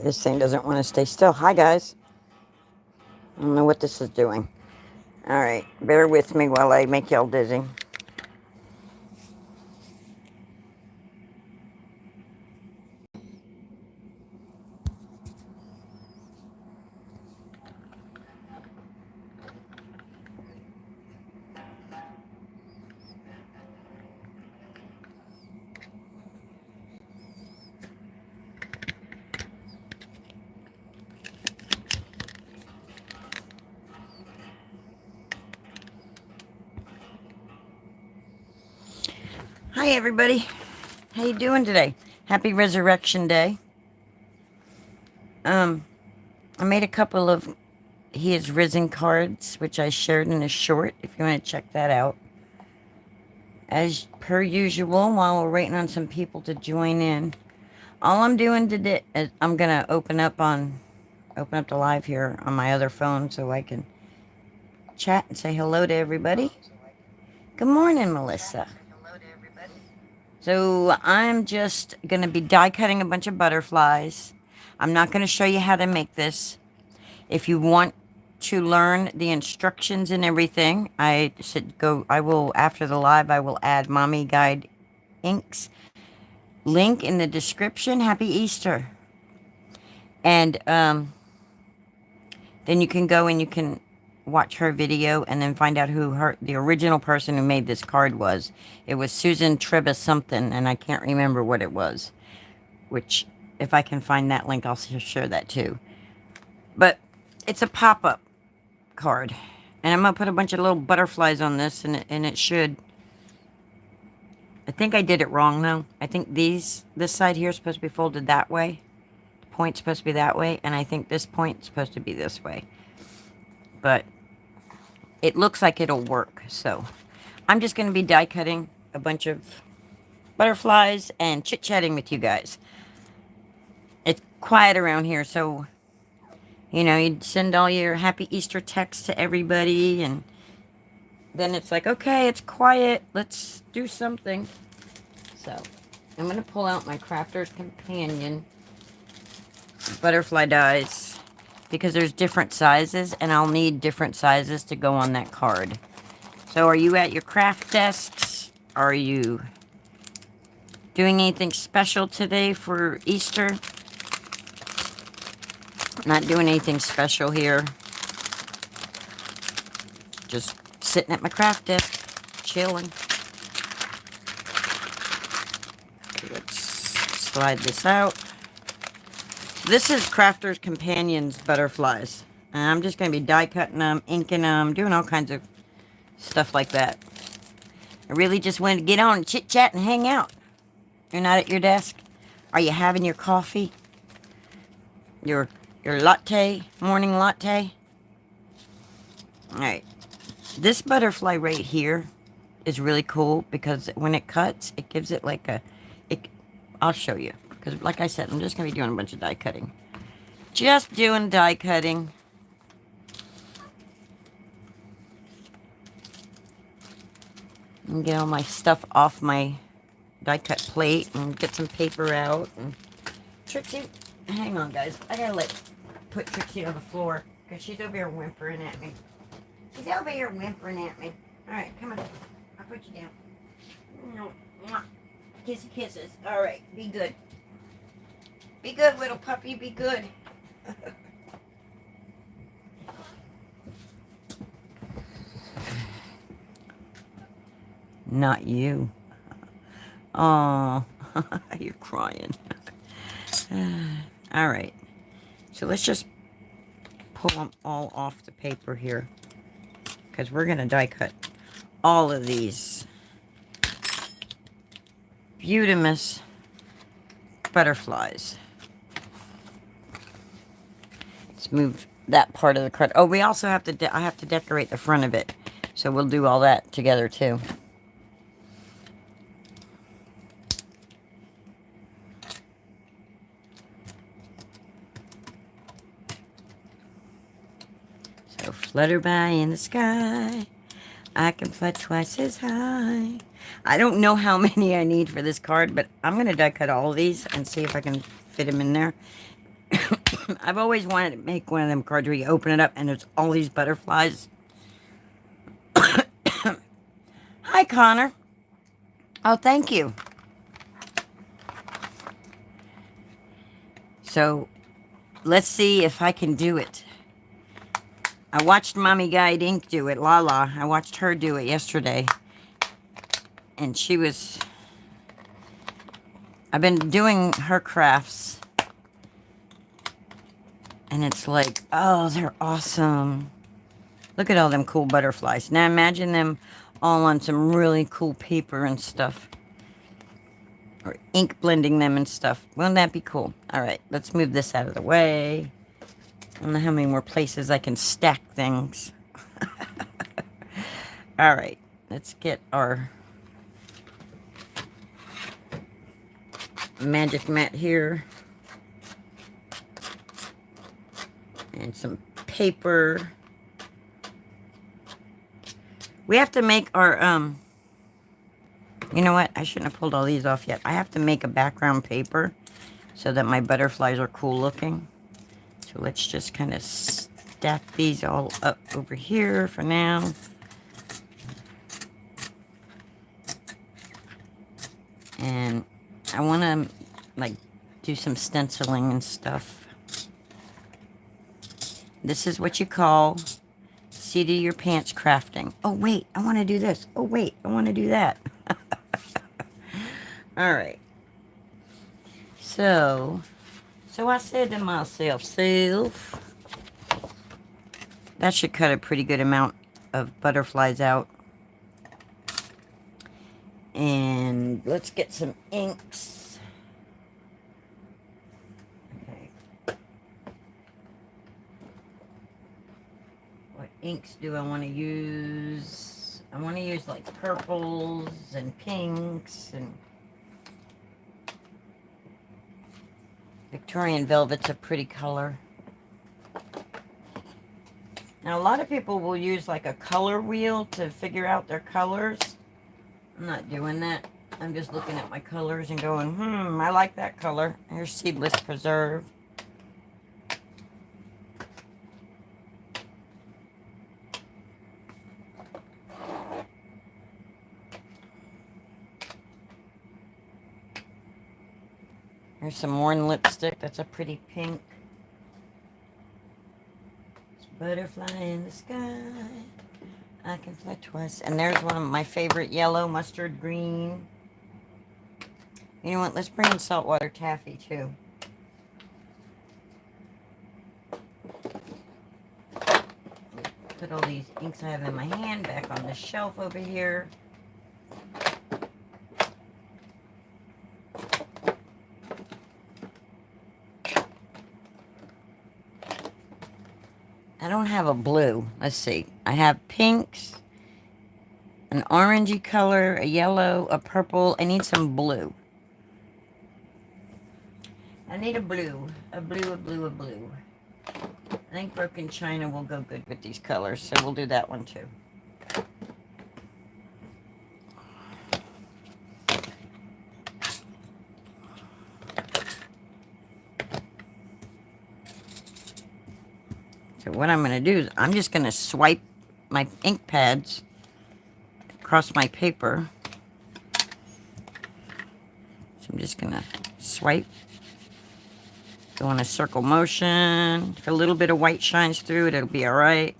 This thing doesn't want to stay still. Hi, guys. I don't know what this is doing. All right, bear with me while I make y'all dizzy. Hi, everybody. How you doing today? Happy Resurrection Day. I made a couple of He Is Risen cards, which I shared in a short, if you want to check that out. As per usual, while we're waiting on some people to join in, all I'm doing today is I'm gonna open up the live here on my other phone so I can chat and say hello to everybody. Good morning, Melissa. So I'm just gonna be die cutting a bunch of butterflies. I'm not gonna show you how to make this. If you want to learn the instructions and everything, I said go. I will, after the live, I will add Mommy Guide Inks link in the description. Happy Easter. And then you can go and you can watch her video and then find out who the original person who made this card was. It was Susan Treba something, and I can't remember what it was. Which, if I can find that link, I'll share that too. But it's a pop-up card. And I'm going to put a bunch of little butterflies on this, and it should... I think I did it wrong, though. I think this side here is supposed to be folded that way. The point's supposed to be that way, and I think this point's supposed to be this way. But it looks like it'll work, so I'm just going to be die cutting a bunch of butterflies and chit-chatting with you guys. It's quiet around here, so... You know, you'd send all your happy Easter texts to everybody, and then it's like, okay, it's quiet, let's do something. So, I'm going to pull out my Crafter's Companion butterfly dies, because there's different sizes, and I'll need different sizes to go on that card. So, are you at your craft desks? Are you doing anything special today for Easter? Not doing anything special here. Just sitting at my craft desk, chilling. Let's slide this out. This is Crafter's Companions butterflies. And I'm just going to be die cutting them, inking them, doing all kinds of stuff like that. I really just wanted to get on and chit chat and hang out. You're not at your desk? Are you having your coffee? Your latte, morning latte. Alright. This butterfly right here is really cool because when it cuts, it gives it like a... I'll show you. Because like I said, I'm just going to be doing a bunch of die cutting. Just doing die cutting. And get all my stuff off my die cut plate and get some paper out. And Trixie, hang on guys. I gotta put Trixie on the floor because she's over here whimpering at me. She's over here whimpering at me. Alright, come on. I'll put you down. Kissy kisses. Alright, be good. Be good, little puppy. Be good. Not you. Oh, you're crying. Alright. So let's just pull them all off the paper here. Because we're going to die cut all of these beautimous butterflies. Let's move that part of the card. Oh, we also have to, I have to decorate the front of it. So we'll do all that together too. So flutter by in the sky. I can fly twice as high. I don't know how many I need for this card, but I'm going to die cut all of these and see if I can fit them in there. I've always wanted to make one of them cards where you open it up and there's all these butterflies. Hi, Connor. Oh, thank you. So, let's see if I can do it. I watched Mommy Guide Ink do it, Lala. I watched her do it yesterday. And she was... I've been doing her crafts. And it's like, oh, they're awesome. Look at all them cool butterflies. Now imagine them all on some really cool paper and stuff. Or ink blending them and stuff. Wouldn't that be cool? Alright, let's move this out of the way. I don't know how many more places I can stack things. Alright, let's get our magic mat here. And some paper. We have to make our, you know what? I shouldn't have pulled all these off yet. I have to make a background paper so that my butterflies are cool looking. So let's just kind of stack these all up over here for now. And I want to, like, do some stenciling and stuff. This is what you call seat of your pants crafting. Oh, wait, I want to do this. Oh, wait, I want to do that. All right. So I said to myself, that should cut a pretty good amount of butterflies out. And let's get some inks. Okay. What inks do I want to use? I want to use like purples and pinks and Victorian Velvet's a pretty color. Now, a lot of people will use like a color wheel to figure out their colors. I'm not doing that. I'm just looking at my colors and going, I like that color. Here's Seedless Preserve. Here's some Worn lipstick. That's a pretty pink. Butterfly in the sky. I can fly twice. And there's one of my favorite yellow, mustard green. You know what? Let's bring in saltwater taffy too. Put all these inks I have in my hand back on the shelf over here. I don't have a blue. Let's see. I have pinks, an orangey color, a yellow, a purple. I need some blue. I need a blue. A blue, a blue, a blue. I think Broken China will go good with these colors, so we'll do that one too. So what I'm going to do is I'm just going to swipe my ink pads across my paper. So I'm just going to swipe. Go in a circle motion. If a little bit of white shines through it, it'll be all right.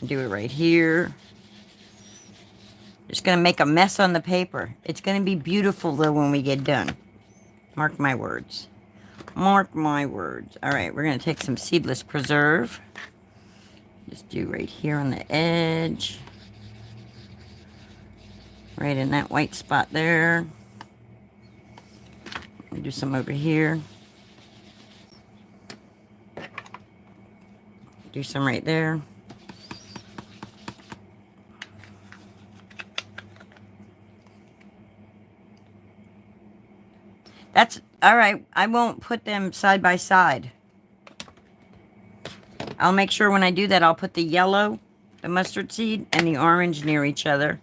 Do it right here. Just going to make a mess on the paper. It's going to be beautiful, though, when we get done. Mark my words. Mark my words. All right, we're going to take some Seedless Preserve. Just do right here on the edge. Right in that white spot there. Do some over here. Do some right there. That's all right. I won't put them side by side. I'll make sure when I do that, I'll put the yellow, the mustard seed, and the orange near each other.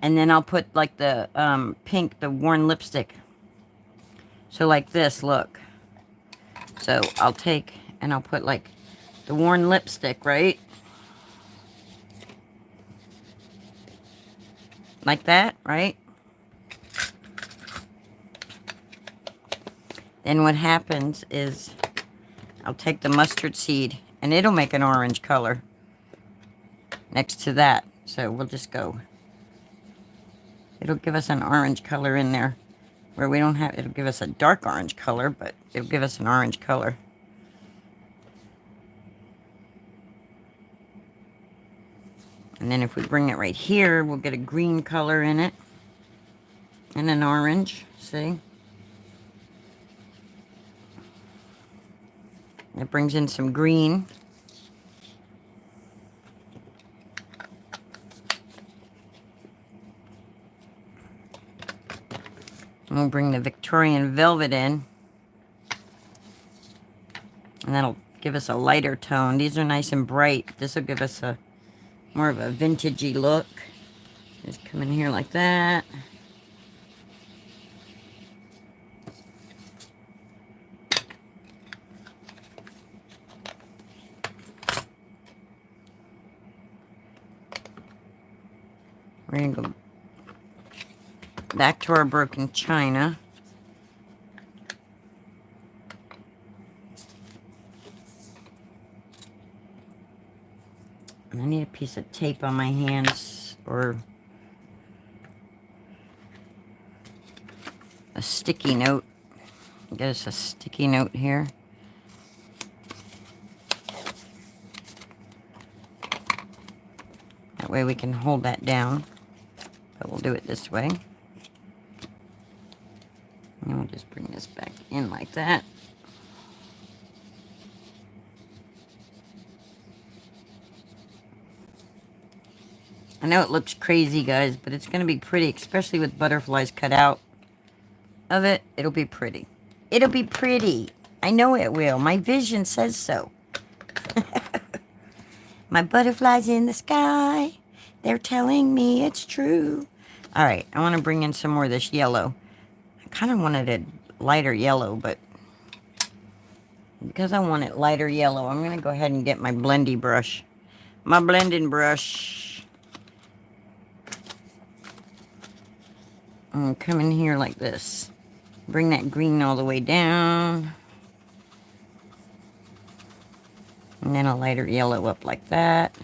And then I'll put like the pink, the Worn lipstick. So like this, look. So I'll take and I'll put like the worn lipstick, right? Like that, right? Then what happens is I'll take the mustard seed and it'll make an orange color next to that. So we'll just go. It'll give us an orange color in there where we don't have, it'll give us a dark orange color, but it'll give us an orange color. And then if we bring it right here, we'll get a green color in it and an orange, see? It brings in some green. And we'll bring the Victorian Velvet in. And that'll give us a lighter tone. These are nice and bright. This will give us a more of a vintagey look. Just come in here like that. We're going to go back to our broken china. And I need a piece of tape on my hands or a sticky note. Get us a sticky note here. That way we can hold that down. But we'll do it this way. And we'll just bring this back in like that. I know it looks crazy, guys, but it's going to be pretty, especially with butterflies cut out of it. It'll be pretty. It'll be pretty. I know it will. My vision says so. My butterflies in the sky. They're telling me it's true. All right, I want to bring in some more of this yellow. I kind of wanted it lighter yellow, but because I want it lighter yellow, I'm going to go ahead and get my blendy brush. My blending brush. And come in here like this. Bring that green all the way down. And then a lighter yellow up like that.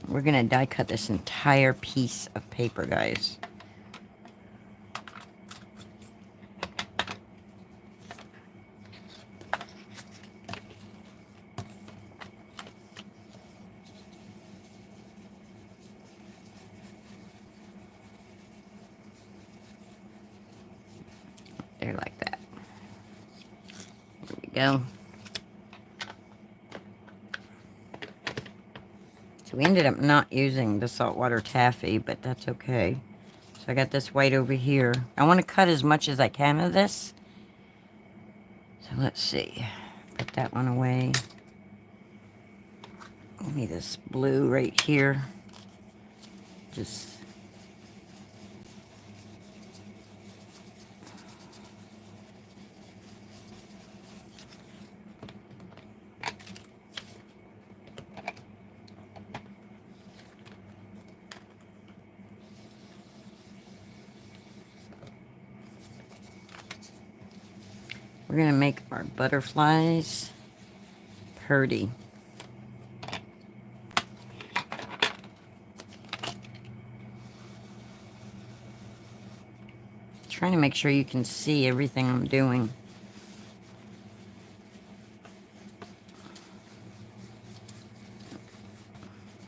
We're going to die cut this entire piece of paper, guys. There, like that. There we go. So we ended up not using the saltwater taffy, but that's okay. So I got this white over here. I want to cut as much as I can of this. So let's see. Put that one away. Give me this blue right here. Just... we're going to make our butterflies pretty. Trying to make sure you can see everything I'm doing.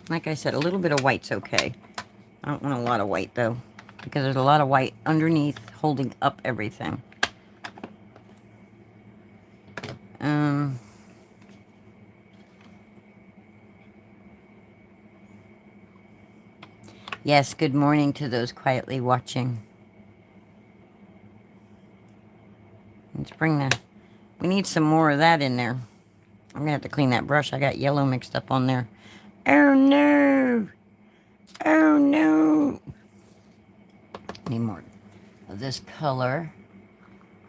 Like I said, a little bit of white's okay. I don't want a lot of white though, because there's a lot of white underneath holding up everything. Yes, good morning to those quietly watching. Let's bring the... we need some more of that in there. I'm gonna have to clean that brush. I got yellow mixed up on there. Oh no! Oh no! Need more of this color.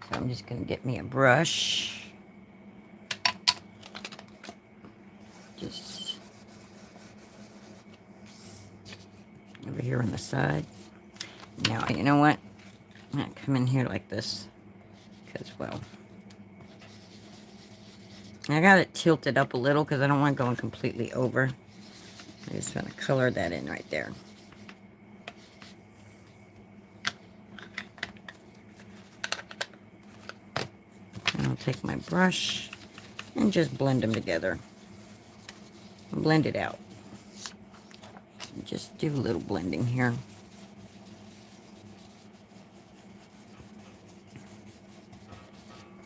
So I'm just gonna get me a brush. Just over here on the side. Now, you know what? I'm gonna come in here like this. Because, well, I got it tilted up a little because I don't want it going completely over. I just want to color that in right there. And I'll take my brush and just blend them together. Blend it out. Just do a little blending here.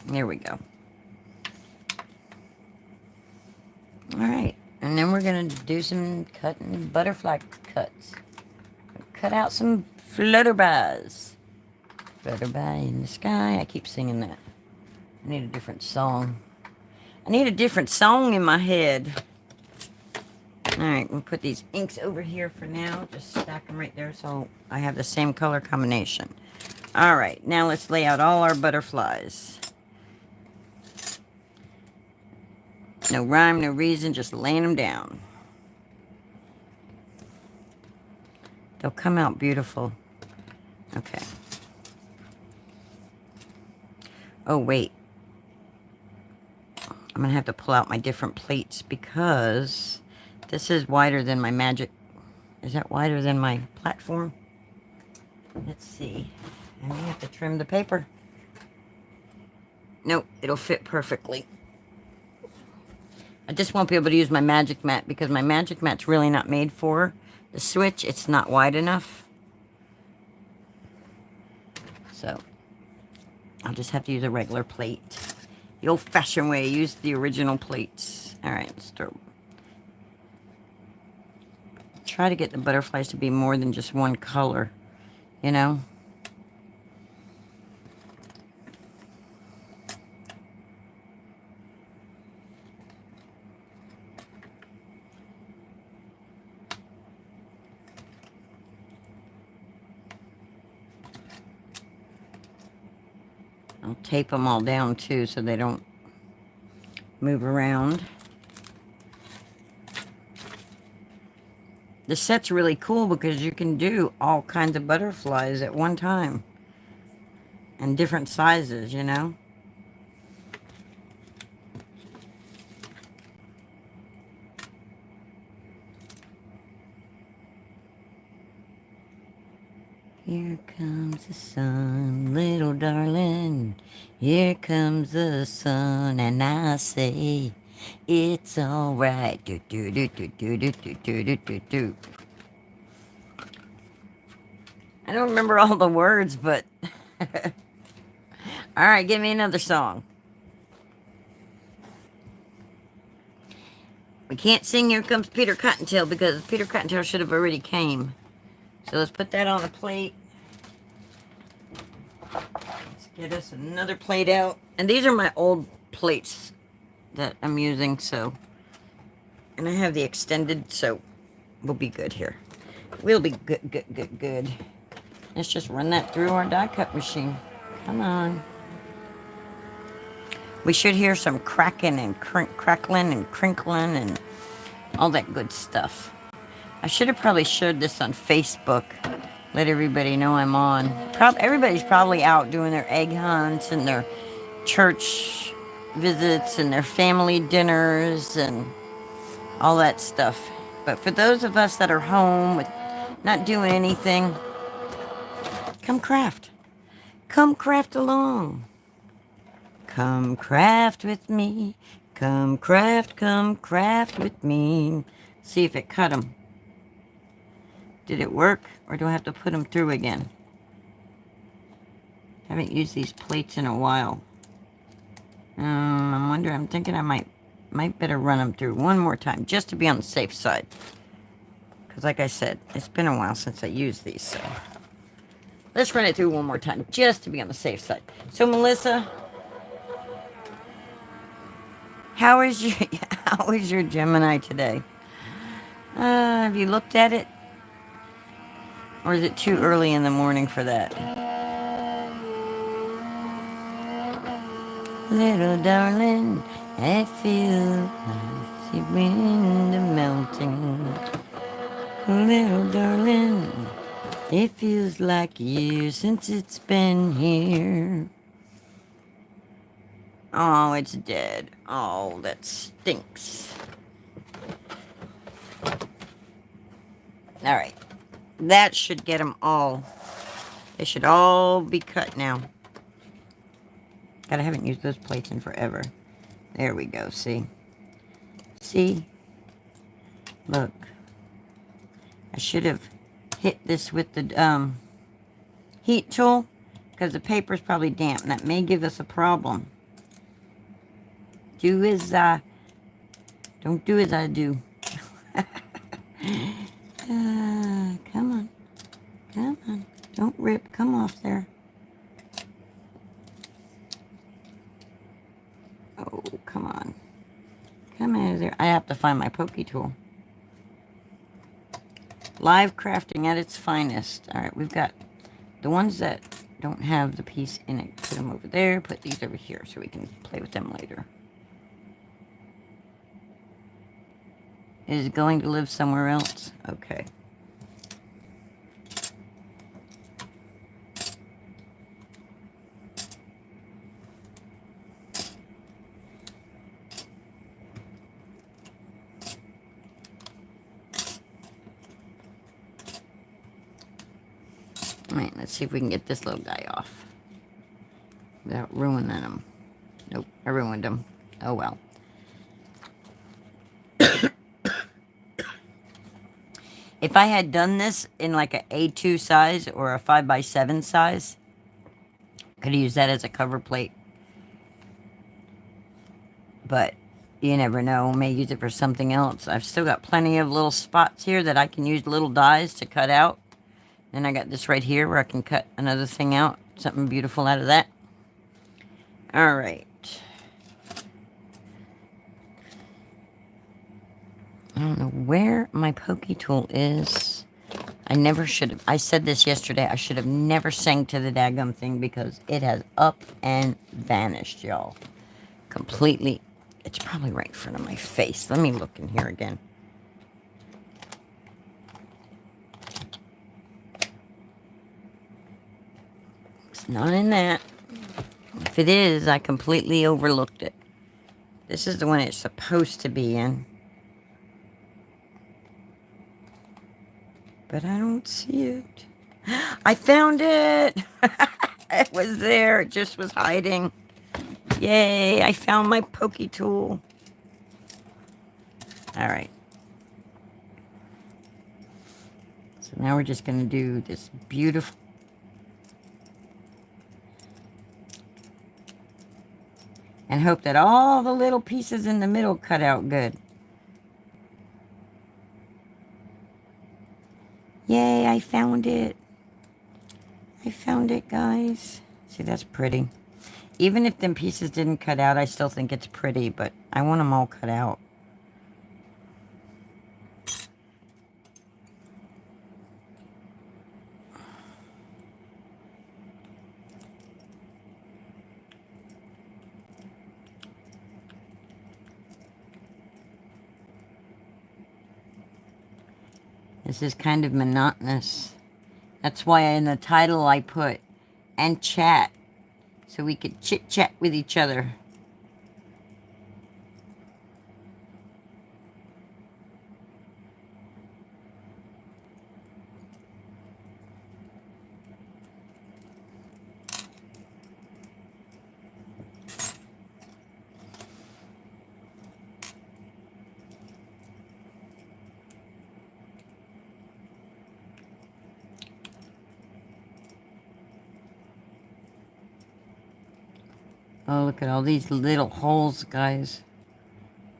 There we go. Alright, and then we're going to do some cutting butterfly cuts. Cut out some flutterbys. Flutterby in the sky. I keep singing that. I need a different song. I need a different song in my head. Alright, we'll put these inks over here for now. Just stack them right there so I have the same color combination. Alright, now let's lay out all our butterflies. No rhyme, no reason, just laying them down. They'll come out beautiful. Okay. Oh, wait. I'm going to have to pull out my different plates because this is wider than my magic. Is that wider than my platform? Let's see. I may have to trim the paper. Nope, it'll fit perfectly. I just won't be able to use my magic mat because my magic mat's really not made for the switch. It's not wide enough. So, I'll just have to use a regular plate. The old-fashioned way, use the original plates. Alright, let's start. Try to get the butterflies to be more than just one color, you know? I'll tape them all down too so they don't move around. The set's really cool because you can do all kinds of butterflies at one time. And different sizes, you know? Here comes the sun, little darling. Here comes the sun, and I say, it's alright. Do do do do do do do do do do do. I don't remember all the words, but alright, give me another song. We can't sing Here Comes Peter Cottontail because Peter Cottontail should have already came. So let's put that on a plate. Let's get us another plate out. And these are my old plates that I'm using, so. And I have the extended, so we'll be good here. We'll be good. Let's just run that through our die cut machine. Come on. We should hear some cracking and crackling and crinkling and all that good stuff. I should have probably showed this on Facebook. Let everybody know I'm on. Everybody's probably out doing their egg hunts and their church visits and their family dinners and all that stuff. But for those of us that are home with not doing anything, come craft. Come craft along. Come craft with me. Come craft with me. See if it cut them. Did it work, or do I have to put them through again? I haven't used these plates in a while. I'm thinking I might better run them through one more time, just to be on the safe side. Because like I said, it's been a while since I used these, so. Let's run it through one more time, just to be on the safe side. So Melissa, How is your how is your Gemini today? Have you looked at it? Or is it too early in the morning for that? Little darling, I feel like the wind melting. Little darling, it feels like years since it's been here. Oh, it's dead. Oh, that stinks. Alright. That should get them all. They should all be cut now. God, I haven't used those plates in forever. There we go, see? See? Look. I should have hit this with the heat tool, because the paper's probably damp, and that may give us a problem. Do as don't do as I do. Come on. Come on. Don't rip. Come off there. Oh, come on. Come out of there. I have to find my pokey tool. Live crafting at its finest. Alright, we've got the ones that don't have the piece in it. Put them over there. Put these over here so we can play with them later. Is it going to live somewhere else? Okay. Alright, let's see if we can get this little guy off without ruining him. Nope, I ruined him. Oh well. If I had done this in like a A2 size or a 5x7 size, I could use that as a cover plate. But you never know. May use it for something else. I've still got plenty of little spots here that I can use little dies to cut out. And I got this right here where I can cut another thing out. Something beautiful out of that. Alright. I don't know where my pokey tool is. I never should have. I said this yesterday. I should have never sang to the daggum thing because it has up and vanished, y'all. Completely. It's probably right in front of my face. Let me look in here again. It's not in that. If it is, I completely overlooked it. This is the one it's supposed to be in. But I don't see it. I found it! It was there. It just was hiding. Yay, I found my pokey tool. Alright. So now we're just going to do this beautiful... and hope that all the little pieces in the middle cut out good. Yay, I found it. I found it, guys. See, that's pretty. Even if them pieces didn't cut out, I still think it's pretty, but I want them all cut out. This is kind of monotonous. That's why in the title I put, and chat, so we could chit-chat with each other. Oh, look at all these little holes, guys.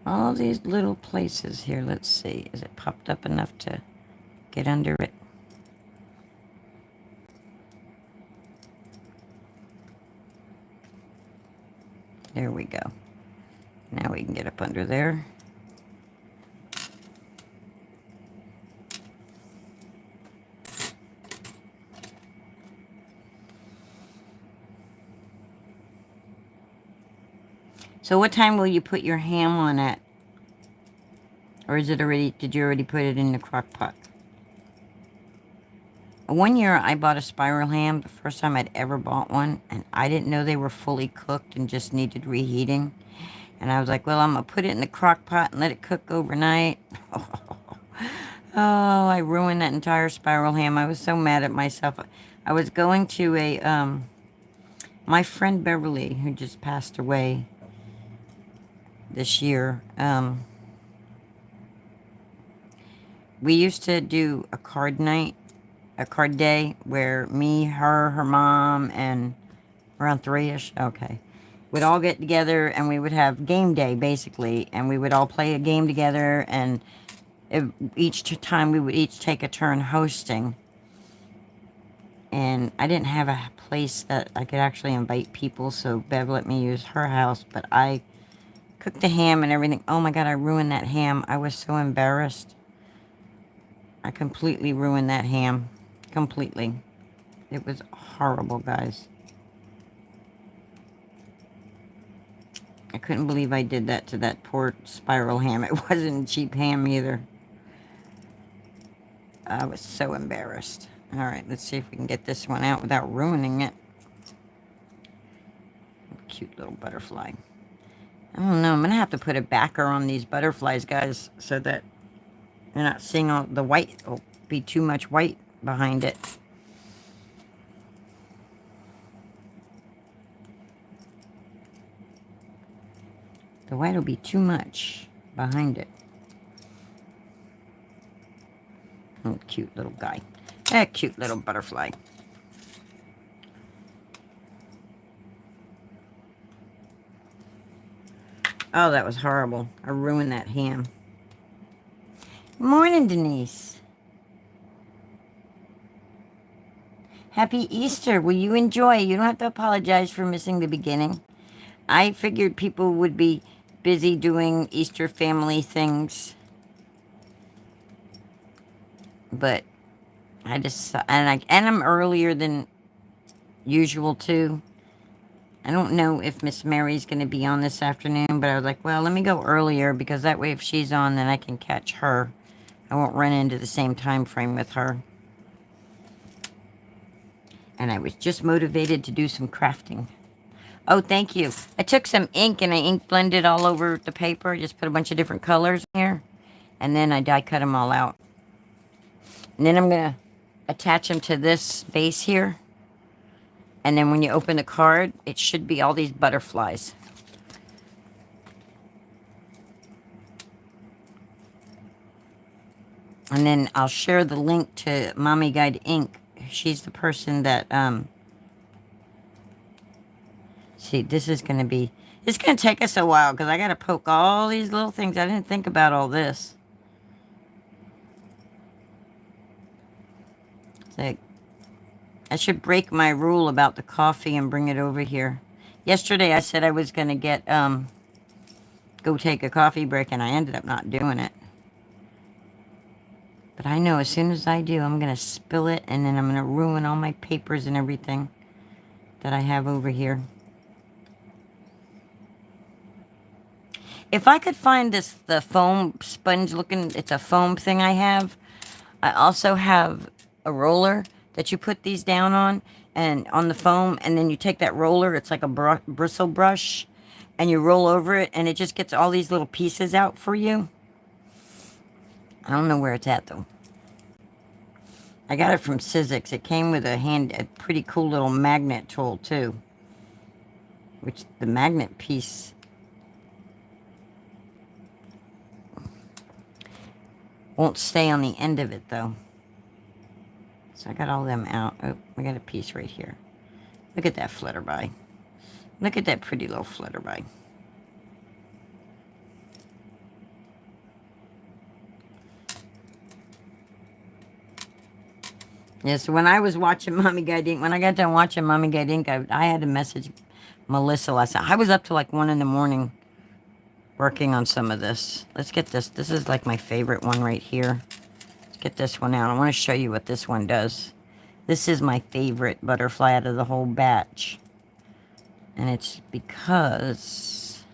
All these little places here. Let's see. Is it popped up enough to get under it? There we go. Now we can get up under there. So what time will you put your ham on at? Or is it already, did you already put it in the crock pot? One year I bought a spiral ham, the first time I'd ever bought one, and I didn't know they were fully cooked and just needed reheating. And I was like, well, I'm going to put it in the crock pot and let it cook overnight. Oh, I ruined that entire spiral ham. I was so mad at myself. I was going to my friend Beverly, who just passed away this year, we used to do a card night, a card day, where me, her mom, and around 3-ish, okay, would all get together, and we would have game day, basically, and we would all play a game together, and each time we would each take a turn hosting. And I didn't have a place that I could actually invite people, so Bev let me use her house, but I cooked the ham and everything. Oh my God, I ruined that ham. I was so embarrassed. I completely ruined that ham. Completely. It was horrible, guys. I couldn't believe I did that to that poor spiral ham. It wasn't a cheap ham either. I was so embarrassed. All right, let's see if we can get this one out without ruining it. Cute little butterfly. I don't know. I'm going to have to put a backer on these butterflies, guys, so that you're not seeing all the white. It'll be too much white behind it. The white will be too much behind it. Oh, cute little guy. That cute little butterfly. Oh, that was horrible. I ruined that ham. Morning, Denise. Happy Easter. Will you enjoy? You don't have to apologize for missing the beginning. I figured people would be busy doing Easter family things. But I just, and I'm earlier than usual too. I don't know if Miss Mary's going to be on this afternoon, but I was like, well, let me go earlier, because that way if she's on, then I can catch her. I won't run into the same time frame with her. And I was just motivated to do some crafting. Oh, thank you. I took some ink and I ink blended all over the paper. Just put a bunch of different colors in here. And then I die cut them all out. And then I'm going to attach them to this base here. And then when you open the card, it should be all these butterflies. And then I'll share the link to Mommy Guide Ink. She's the person that, see, this is going to be, it's going to take us a while, because I got to poke all these little things. I didn't think about all this. It's like, I should break my rule about the coffee and bring it over here. Yesterday I said I was going to get, go take a coffee break, and I ended up not doing it. But I know as soon as I do, I'm going to spill it, and then I'm going to ruin all my papers and everything that I have over here. If I could find this, the foam sponge looking, it's a foam thing I have. I also have a roller that you put these down on the foam, and then you take that roller, it's like a bristle brush, and you roll over it, and it just gets all these little pieces out for you. I don't know where it's at, though. I got it from Sizzix. It came with a pretty cool little magnet tool, too. Which, the magnet piece won't stay on the end of it, though. So I got all them out. Oh, I got a piece right here. Look at that flutterby. Look at that pretty little flutterby. Yeah, so when I was watching Mommy Guide Ink, when I got done watching Mommy Guide Ink, I had to message Melissa last night. I was up till like 1 in the morning working on some of this. Let's get this. This is like my favorite one right here. Let's get this one out. I want to show you what this one does. This is my favorite butterfly out of the whole batch. And it's because...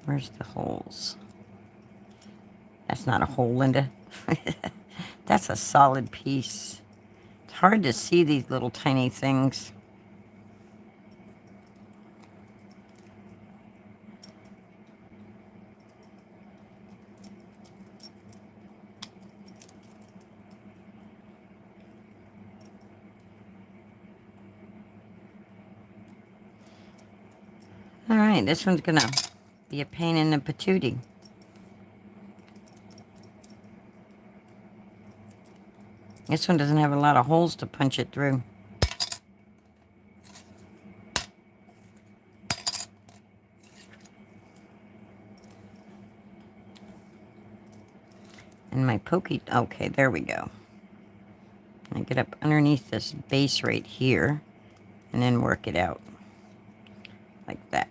Where's the holes? That's not a hole, Linda. That's a solid piece. It's hard to see these little tiny things. Alright, this one's gonna be a pain in the patootie. This one doesn't have a lot of holes to punch it through. And my pokey... Okay, there we go. I get up underneath this base right here and then work it out. Like that.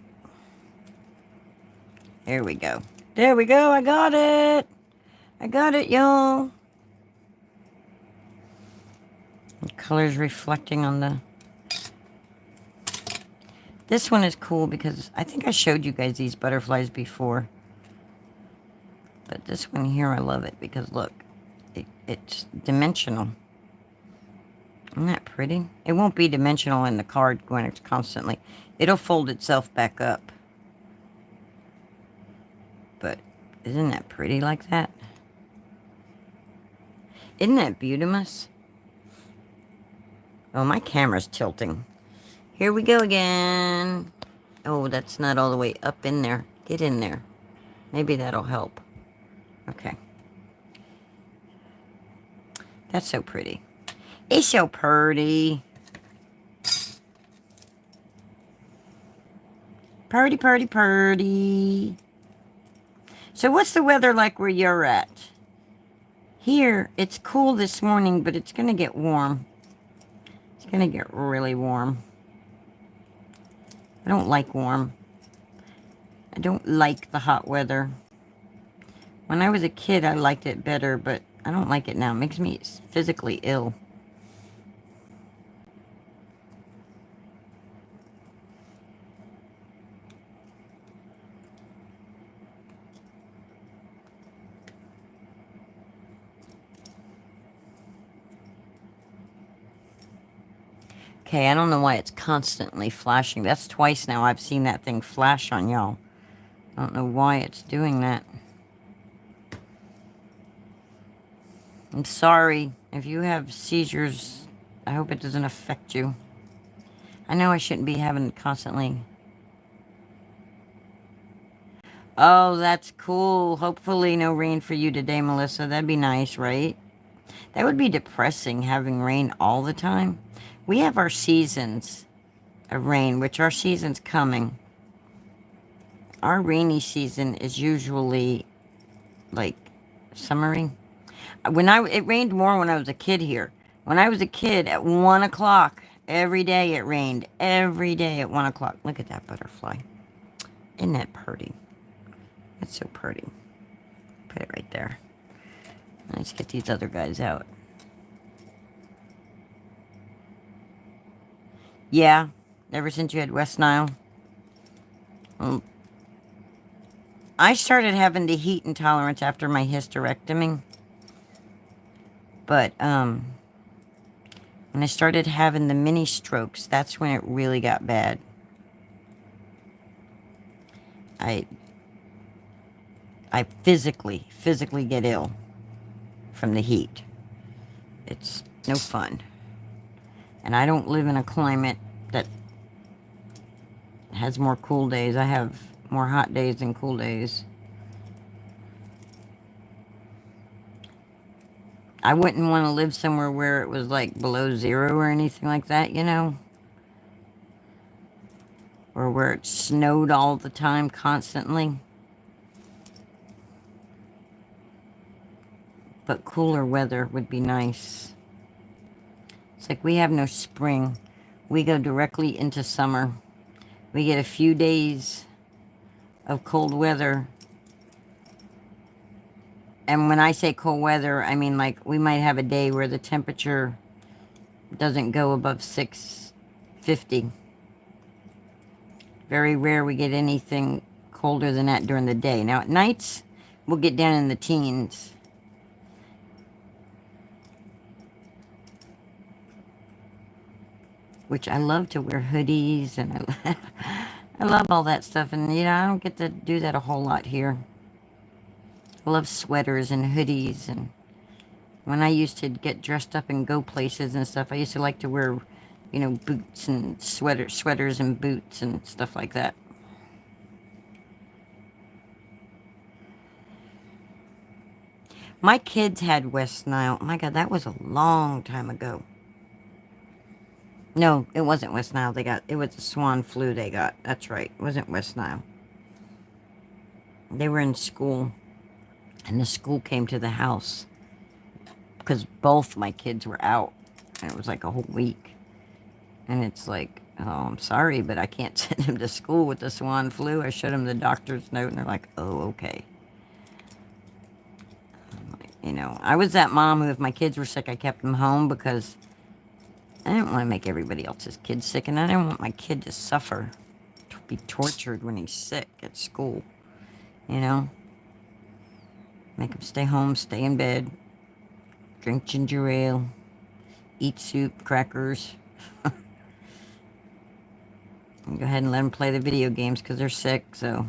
There we go. There we go. I got it. I got it, y'all. The color's reflecting on the... This one is cool because I think I showed you guys these butterflies before. But this one here, I love it because look, it's dimensional. Isn't that pretty? It won't be dimensional in the card when it's constantly... It'll fold itself back up. But isn't that pretty like that? Isn't that beautimous? Oh, my camera's tilting. Here we go again. Oh, that's not all the way up in there. Get in there. Maybe that'll help. Okay. That's so pretty. It's so pretty. Purdy, purdy, purdy. So what's the weather like where you're at? Here, it's cool this morning, but it's going to get warm. It's going to get really warm. I don't like warm. I don't like the hot weather. When I was a kid, I liked it better, but I don't like it now. It makes me physically ill. Okay, I don't know why it's constantly flashing. That's twice now I've seen that thing flash on y'all. I don't know why it's doing that. I'm sorry. If you have seizures, I hope it doesn't affect you. I know I shouldn't be having it constantly. Oh, that's cool. Hopefully no rain for you today, Melissa. That'd be nice, right? That would be depressing, having rain all the time. We have our seasons of rain, which our season's coming. Our rainy season is usually, like, summery. It rained more when I was a kid here. When I was a kid, at 1 o'clock, every day it rained. Every day at 1 o'clock. Look at that butterfly. Isn't that pretty? That's so pretty. Put it right there. Let's get these other guys out. Yeah, ever since you had West Nile. I started having the heat intolerance after my hysterectomy. But, when I started having the mini strokes, that's when it really got bad. I physically get ill from the heat. It's no fun. And I don't live in a climate that has more cool days. I have more hot days than cool days. I wouldn't want to live somewhere where it was like below zero or anything like that, you know? Or where it snowed all the time, constantly. But cooler weather would be nice. It's like we have no spring. We go directly into summer. We get a few days of cold weather. And when I say cold weather, I mean like we might have a day where the temperature doesn't go above 650. Very rare we get anything colder than that during the day. Now at nights, we'll get down in the teens. Which I love to wear hoodies, and I love all that stuff. And, you know, I don't get to do that a whole lot here. I love sweaters and hoodies. And when I used to get dressed up and go places and stuff, I used to like to wear, you know, boots and sweaters and boots and stuff like that. My kids had West Nile. My God, that was a long time ago. No, it wasn't West Nile they got. It was the swan flu they got. That's right. It wasn't West Nile. They were in school, and the school came to the house because both my kids were out, and it was like a whole week. And it's like, oh, I'm sorry, but I can't send them to school with the swan flu. I showed them the doctor's note, and they're like, oh, okay. You know, I was that mom who, if my kids were sick, I kept them home because I didn't want to make everybody else's kids sick, and I didn't want my kid to suffer, to be tortured when he's sick at school, you know? Make him stay home, stay in bed, drink ginger ale, eat soup, crackers. And go ahead and let them play the video games because they're sick, so...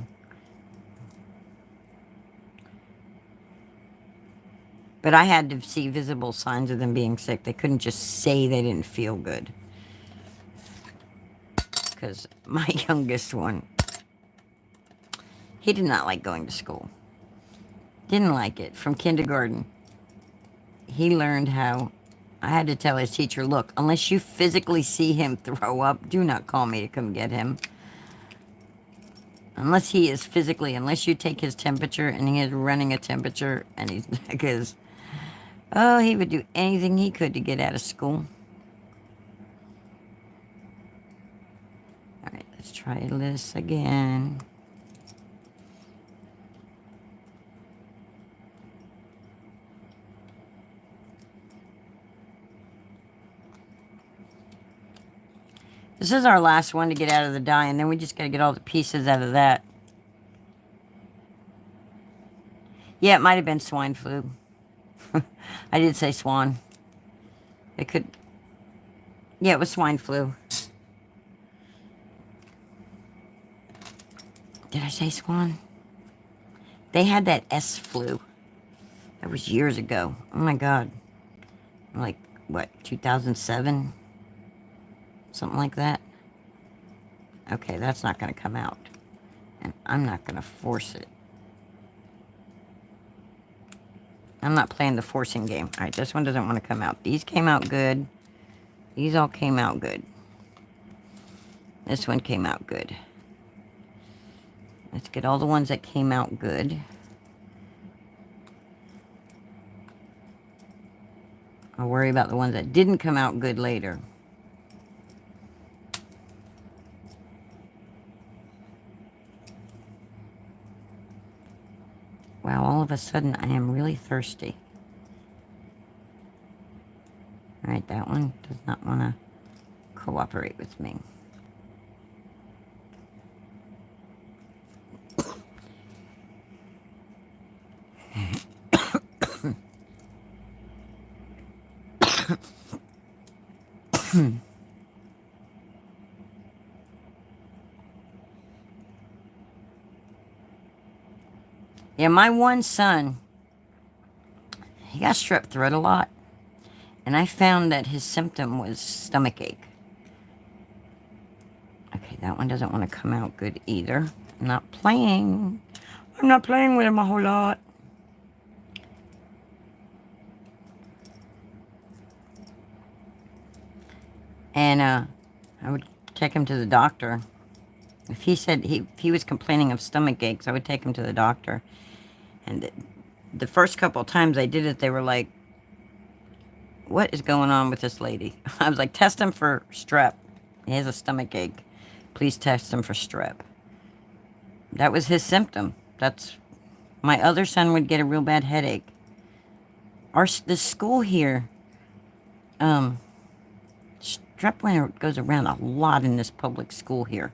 But I had to see visible signs of them being sick. They couldn't just say they didn't feel good. Because my youngest one, he did not like going to school. Didn't like it. From kindergarten, he learned how... I had to tell his teacher, look, unless you physically see him throw up, do not call me to come get him. Unless he is physically... Unless you take his temperature and he is running a temperature and he's... Because... Oh, he would do anything he could to get out of school. Alright, let's try this again. This is our last one to get out of the dye, and then we just got to get all the pieces out of that. Yeah, it might have been swine flu. I did say swan. It could... Yeah, it was swine flu. Did I say swan? They had that S flu. That was years ago. Oh my God. Like, what, 2007? Something like that. Okay, that's not going to come out. And I'm not going to force it. I'm not playing the forcing game. Alright, this one doesn't want to come out. These came out good. These all came out good. This one came out good. Let's get all the ones that came out good. I'll worry about the ones that didn't come out good later. Wow, all of a sudden I am really thirsty. Alright, that one does not want to cooperate with me. Yeah, my one son, he got strep throat a lot, and I found that his symptom was stomach ache. Okay, that one doesn't want to come out good either. I'm not playing with him a whole lot. And I would take him to the doctor. If he said if he was complaining of stomach aches, I would take him to the doctor. And the first couple of times I did it, they were like, what is going on with this lady? I was like, test him for strep. He has a stomach ache. Please test him for strep. That was his symptom. That's my other son would get a real bad headache. The school here, strep winter goes around a lot in this public school here.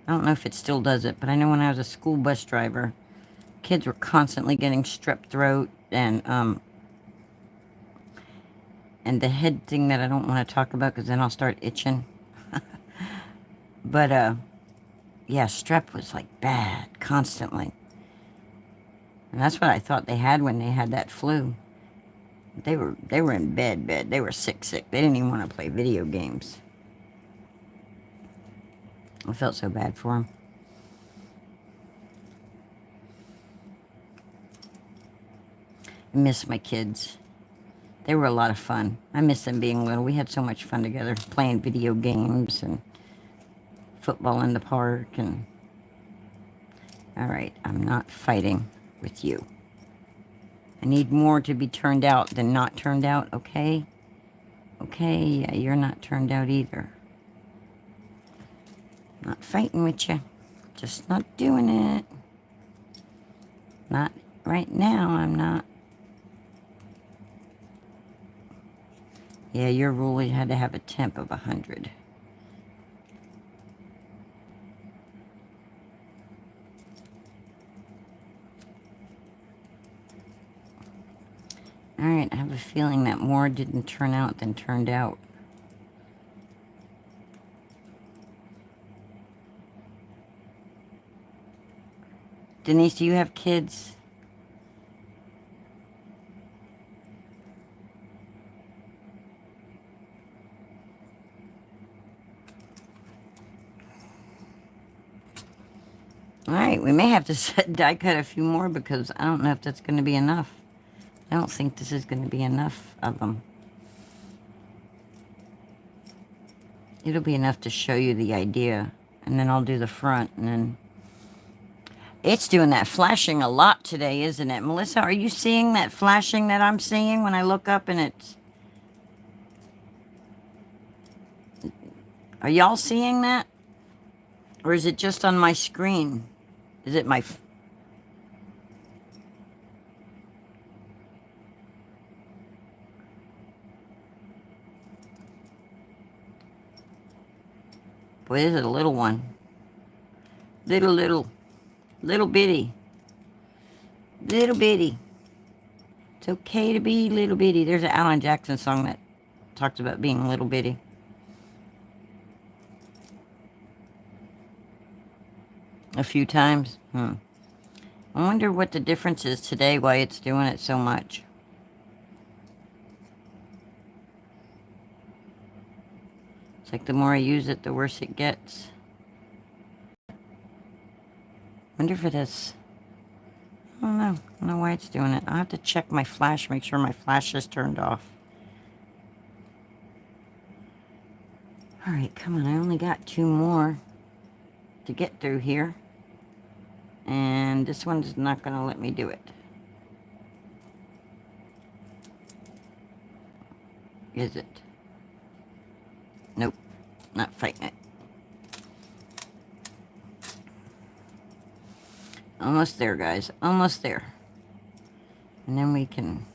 I don't know if it still does it, but I know when I was a school bus driver, kids were constantly getting strep throat and the head thing that I don't want to talk about because then I'll start itching. But yeah, strep was like bad constantly. And that's what I thought they had when they had that flu. They were in bed. They were sick. They didn't even want to play video games. I felt so bad for them. I miss my kids. They were a lot of fun. I miss them being little. We had so much fun together, playing video games and football in the park. And all right, I'm not fighting with you. I need more to be turned out than not turned out, okay? Okay, yeah, you're not turned out either. Not fighting with you. Just not doing it. Not right now, I'm not. Yeah, your rule had to have a temp of 100. Alright, I have a feeling that more didn't turn out than turned out. Denise, do you have kids? Alright, we may have to die cut a few more because I don't know if that's going to be enough. I don't think this is going to be enough of them. It'll be enough to show you the idea. And then I'll do the front and then... It's doing that flashing a lot today, isn't it? Melissa, are you seeing that flashing that I'm seeing when I look up and it's... Are y'all seeing that? Or is it just on my screen? Is it my... Boy, this is a little one. Little bitty. Little bitty. It's okay to be little bitty. There's an Alan Jackson song that talks about being little bitty. A few times. I wonder what the difference is today, why it's doing it so much. It's like the more I use it, the worse it gets. Wonder if it is... I don't know. I don't know why it's doing it. I'll have to check my flash, make sure my flash is turned off. Alright, come on. I only got 2 more to get through here. And this one's not going to let me do it. Is it? Nope. Not fighting it. Almost there, guys. Almost there. And then we can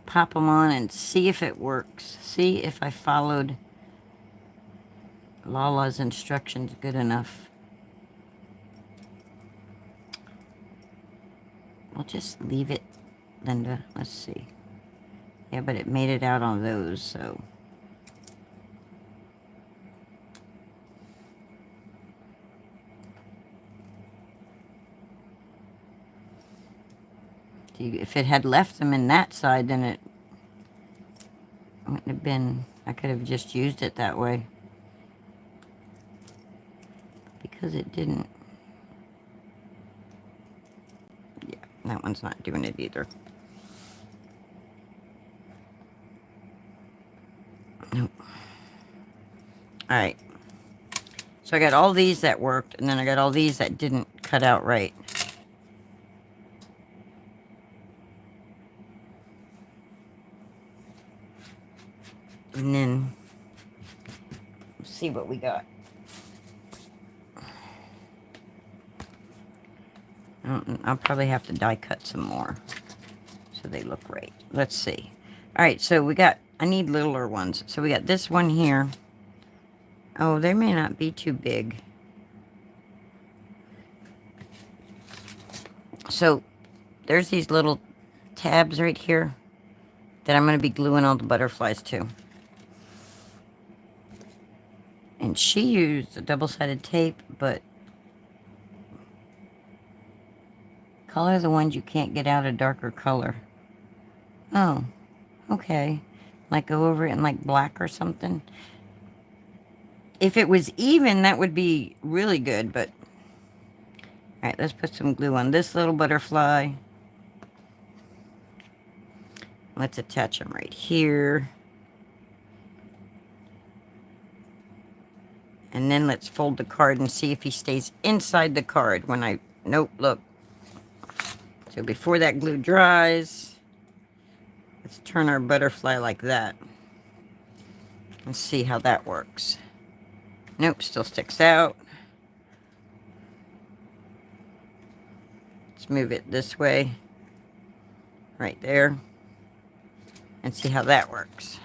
pop them on and see if it works. See if I followed Lala's instructions good enough. I'll just leave it, Linda. Let's see. Yeah, but it made it out on those, so... If it had left them in that side, then it wouldn't have been... I could have just used it that way. Because it didn't. Yeah, that one's not doing it either. Nope. Alright. So I got all these that worked, and then I got all these that didn't cut out right. And then, let's see what we got. I'll probably have to die cut some more so they look right. Let's see. All right, so I need littler ones. So we got this one here. Oh, they may not be too big. So there's these little tabs right here that I'm going to be gluing all the butterflies to. And she used a double-sided tape, but color the ones you can't get out a darker color. Oh, okay. Like go over it in like black or something. If it was even, that would be really good, but... Alright, let's put some glue on this little butterfly. Let's attach them right here. And then let's fold the card and see if he stays inside the card when I... Nope, look. So before that glue dries, let's turn our butterfly like that. Let's see how that works. Nope, still sticks out. Let's move it this way. Right there. And see how that works.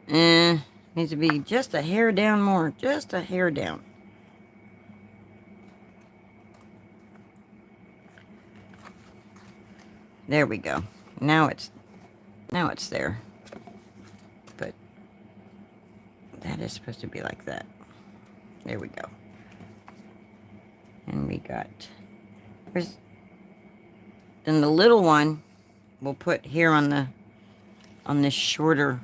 Needs to be just a hair down more. Just a hair down. There we go. Now it's there. But that is supposed to be like that. There we go. And we got... Then the little one we'll put here on this shorter...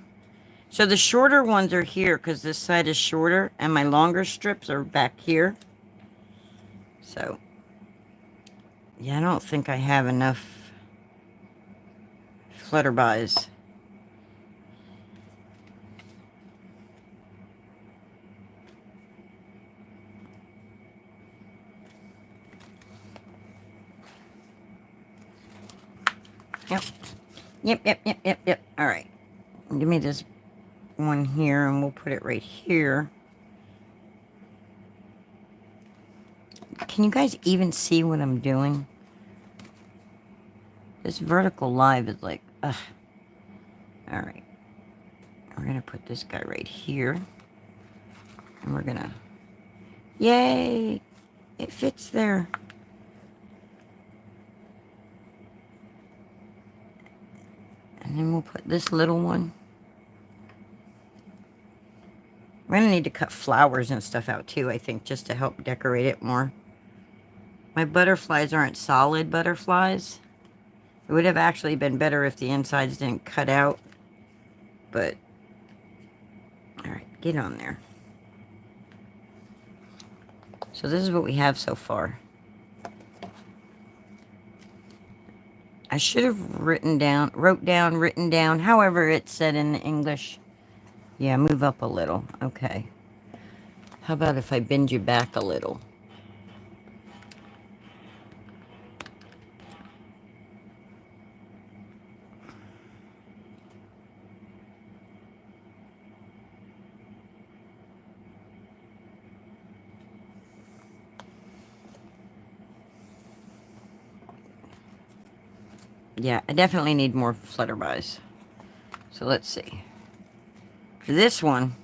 So the shorter ones are here because this side is shorter and my longer strips are back here. So, yeah, I don't think I have enough flutterbys. Yep. All right. Give me this one here and we'll put it right here. Can you guys even see what I'm doing? This vertical live is like, ugh. All right. We're going to put this guy right here. And we're going to... Yay! It fits there. And then we'll put this little one. We're going to need to cut flowers and stuff out too, I think, just to help decorate it more. My butterflies aren't solid butterflies. It would have actually been better if the insides didn't cut out. But, alright, get on there. So this is what we have so far. I should have written down, however it's said in English. Yeah, move up a little. Okay. How about if I bend you back a little? Yeah, I definitely need more flutterbys. So let's see. For this one,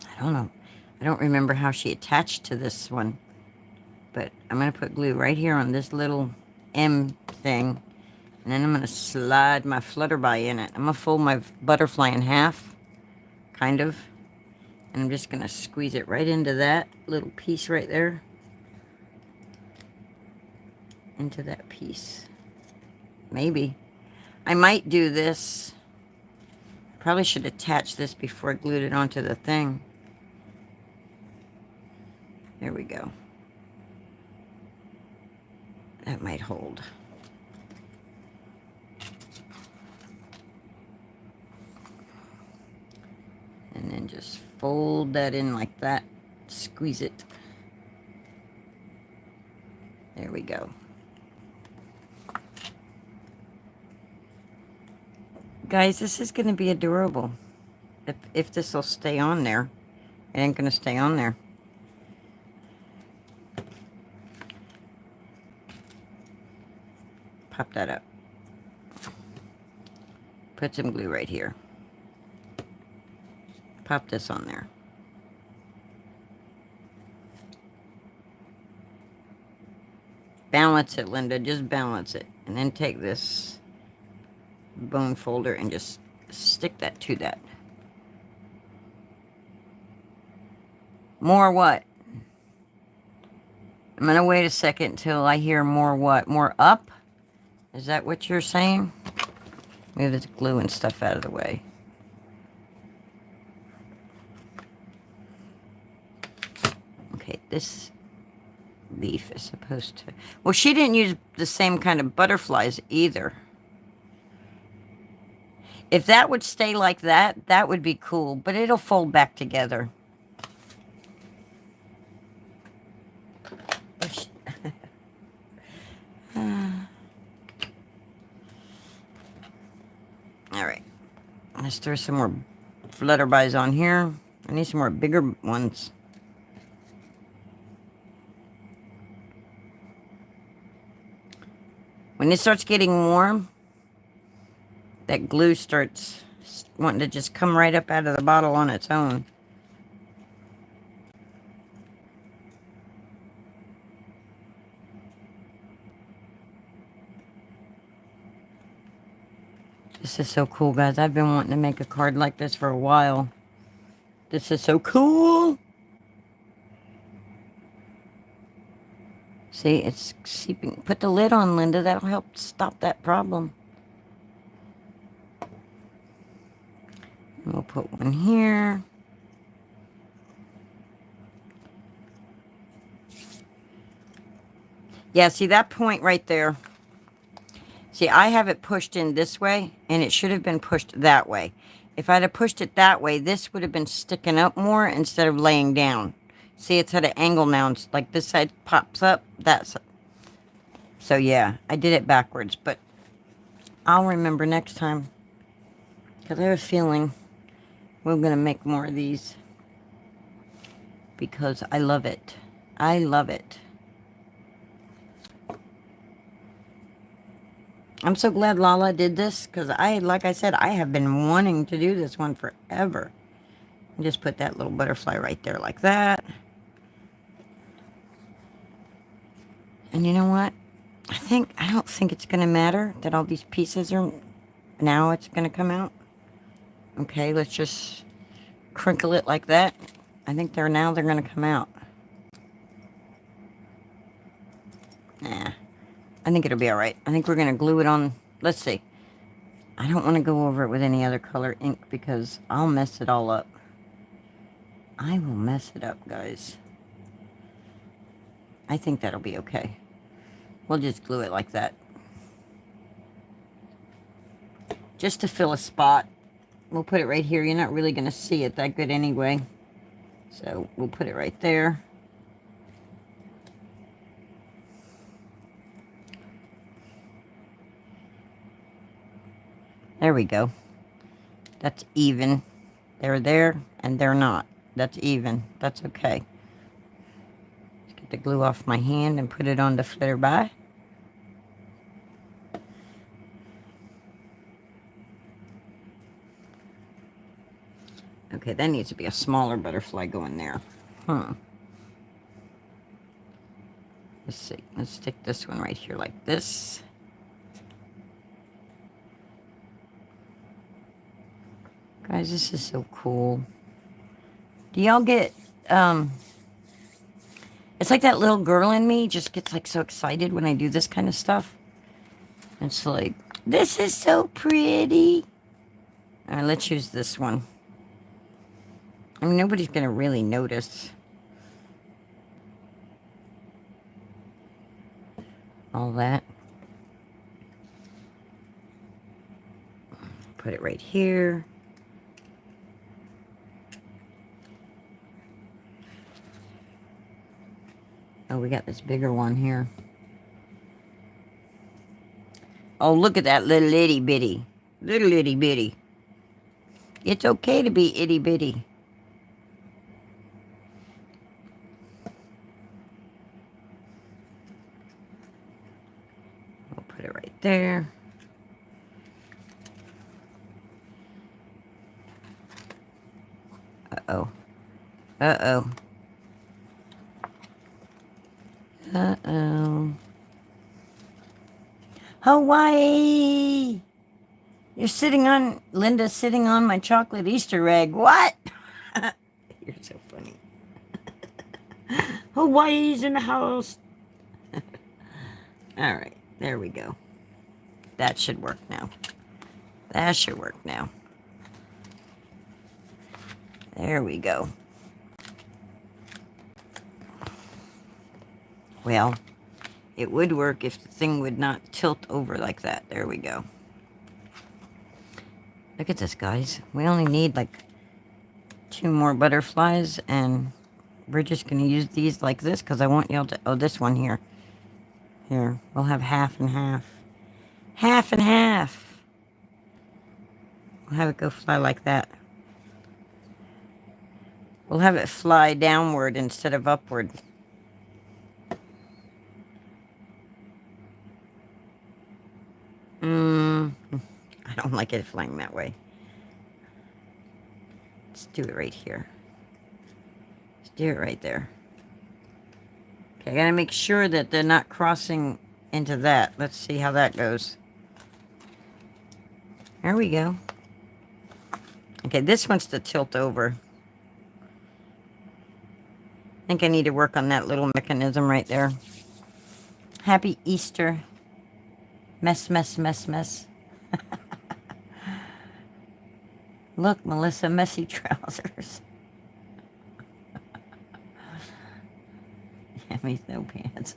I don't know. I don't remember how she attached to this one. But I'm going to put glue right here on this little M thing. And then I'm going to slide my flutterby in it. I'm going to fold my butterfly in half. Kind of. And I'm just going to squeeze it right into that little piece right there. Into that piece. Maybe. I might do this. Probably should attach this before I glued it onto the thing. There we go. That might hold. And then just fold that in like that. Squeeze it. There we go. Guys, this is going to be adorable. if this will stay on there. It ain't gonna stay on there. Pop that up. Put some glue right here. Pop this on there. Balance it, Linda. Just balance it. And then take this bone folder and just stick that to that. More what? I'm going to wait a second until I hear more what? More up? Is that what you're saying? Move this glue and stuff out of the way. Okay, this leaf is supposed to... Well, she didn't use the same kind of butterflies either. If that would stay like that, that would be cool. But it'll fold back together. Alright. Let's throw some more flutterbys on here. I need some more bigger ones. When it starts getting warm, that glue starts wanting to just come right up out of the bottle on its own. This is so cool, guys. I've been wanting to make a card like this for a while. This is so cool. See, it's seeping. Put the lid on, Linda. That'll help stop that problem. And we'll put one here. Yeah, see that point right there? See, I have it pushed in this way, and it should have been pushed that way. If I'd have pushed it that way, this would have been sticking up more instead of laying down. See, it's at an angle now. It's like this side pops up, that side. So, yeah, I did it backwards, but I'll remember next time. Because I have a feeling we're going to make more of these. Because I love it. I love it. I'm so glad Lala did this, because like I said, I have been wanting to do this one forever. And just put that little butterfly right there like that. And you know what? I don't think it's going to matter that all these pieces are, now it's going to come out. Okay, let's just crinkle it like that. I think they're going to come out. Nah. I think it'll be alright. I think we're going to glue it on. Let's see. I don't want to go over it with any other color ink because I'll mess it all up. I will mess it up, guys. I think that'll be okay. We'll just glue it like that. Just to fill a spot. We'll put it right here. You're not really going to see it that good anyway. So we'll put it right there. There we go. That's even. They're there and they're not. That's even. That's okay. Let's get the glue off my hand and put it on the flutterby. Okay, that needs to be a smaller butterfly going there. Let's see. Let's stick this one right here like this. Guys, this is so cool. Do y'all get, it's like that little girl in me just gets like so excited when I do this kind of stuff. It's like, this is so pretty. All right, let's use this one. I mean, nobody's going to really notice all that. Put it right here. Oh, we got this bigger one here. Oh, look at that little itty bitty. Little itty bitty. It's okay to be itty bitty. We'll put it right there. Uh-oh. Uh-oh. Uh-oh. Hawaii! Linda's sitting on my chocolate Easter egg. What? You're so funny. Hawaii's in the house. All right, there we go. That should work now. That should work now. There we go. Well, it would work if the thing would not tilt over like that. There we go. Look at this, guys. We only need like 2 more butterflies, and we're just going to use these like this because I want y'all to... Oh, this one here. Here, we'll have half and half. Half and half. We'll have it go fly like that. We'll have it fly downward instead of upward. I don't like it flying that way. Let's do it right here. Let's do it right there. Okay, I gotta make sure that they're not crossing into that. Let's see how that goes. There we go. Okay, this wants to tilt over. I think I need to work on that little mechanism right there. Happy Easter. Mess, mess, mess, mess. Look, Melissa, messy trousers. Yammy's no pants.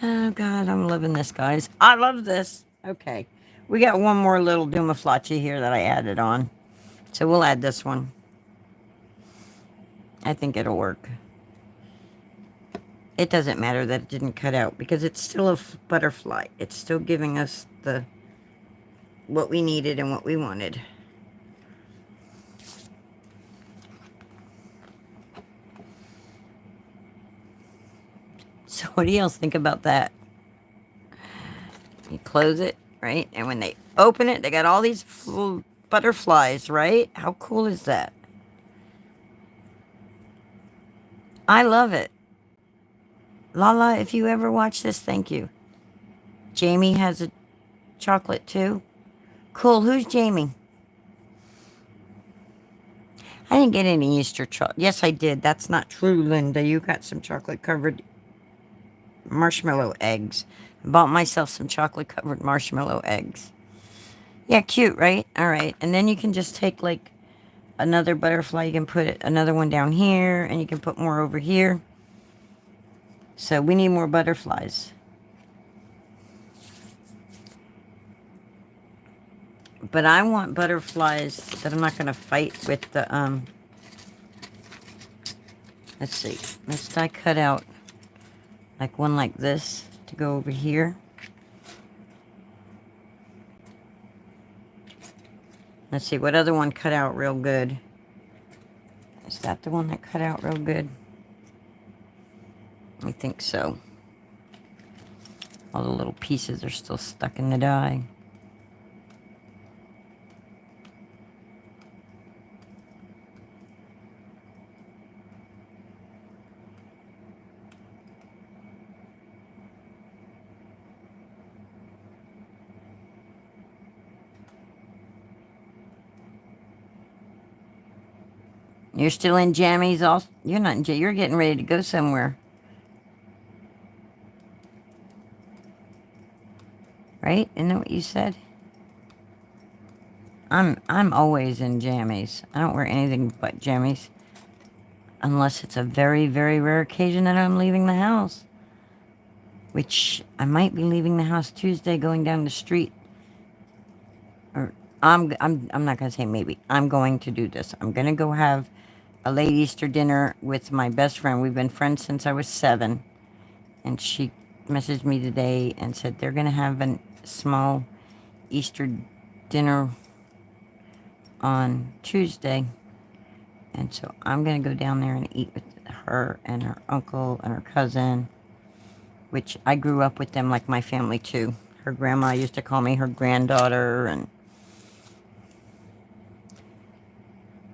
Oh, God, I'm loving this, guys. I love this. Okay. We got one more little Dumaflachi here that I added on. So we'll add this one. I think it'll work. It doesn't matter that it didn't cut out because it's still a butterfly. It's still giving us what we needed and what we wanted. So what do you else think about that? You close it, right? And when they open it, they got all these butterflies, right? How cool is that? I love it. Lala, if you ever watch this, thank you. Jamie has a chocolate too. Cool. Who's Jamie? I didn't get any Easter chocolate. Yes, I did. That's not true, Linda. You got some chocolate-covered marshmallow eggs. I bought myself some chocolate-covered marshmallow eggs. Yeah, cute, right? All right. And then you can just take, like, another butterfly. You can put another one down here, and you can put more over here. So we need more butterflies. But I want butterflies that I'm not going to fight with the, let's see. Let's I cut out like one like this to go over here. Let's see, what other one cut out real good? Is that the one that cut out real good? I think so. All the little pieces are still stuck in the die. You're still in jammies? You're not in jammies. You're getting ready to go somewhere. Right? Isn't that what you said? I'm always in jammies. I don't wear anything but jammies. Unless it's a very, very rare occasion that I'm leaving the house. Which I might be leaving the house Tuesday going down the street. Or I'm not gonna say maybe. I'm going to do this. I'm gonna go have a late Easter dinner with my best friend. We've been friends since I was 7. And she messaged me today and said they're going to have a small Easter dinner on Tuesday. And so I'm going to go down there and eat with her and her uncle and her cousin, which I grew up with them like my family too. Her grandma used to call me her granddaughter. And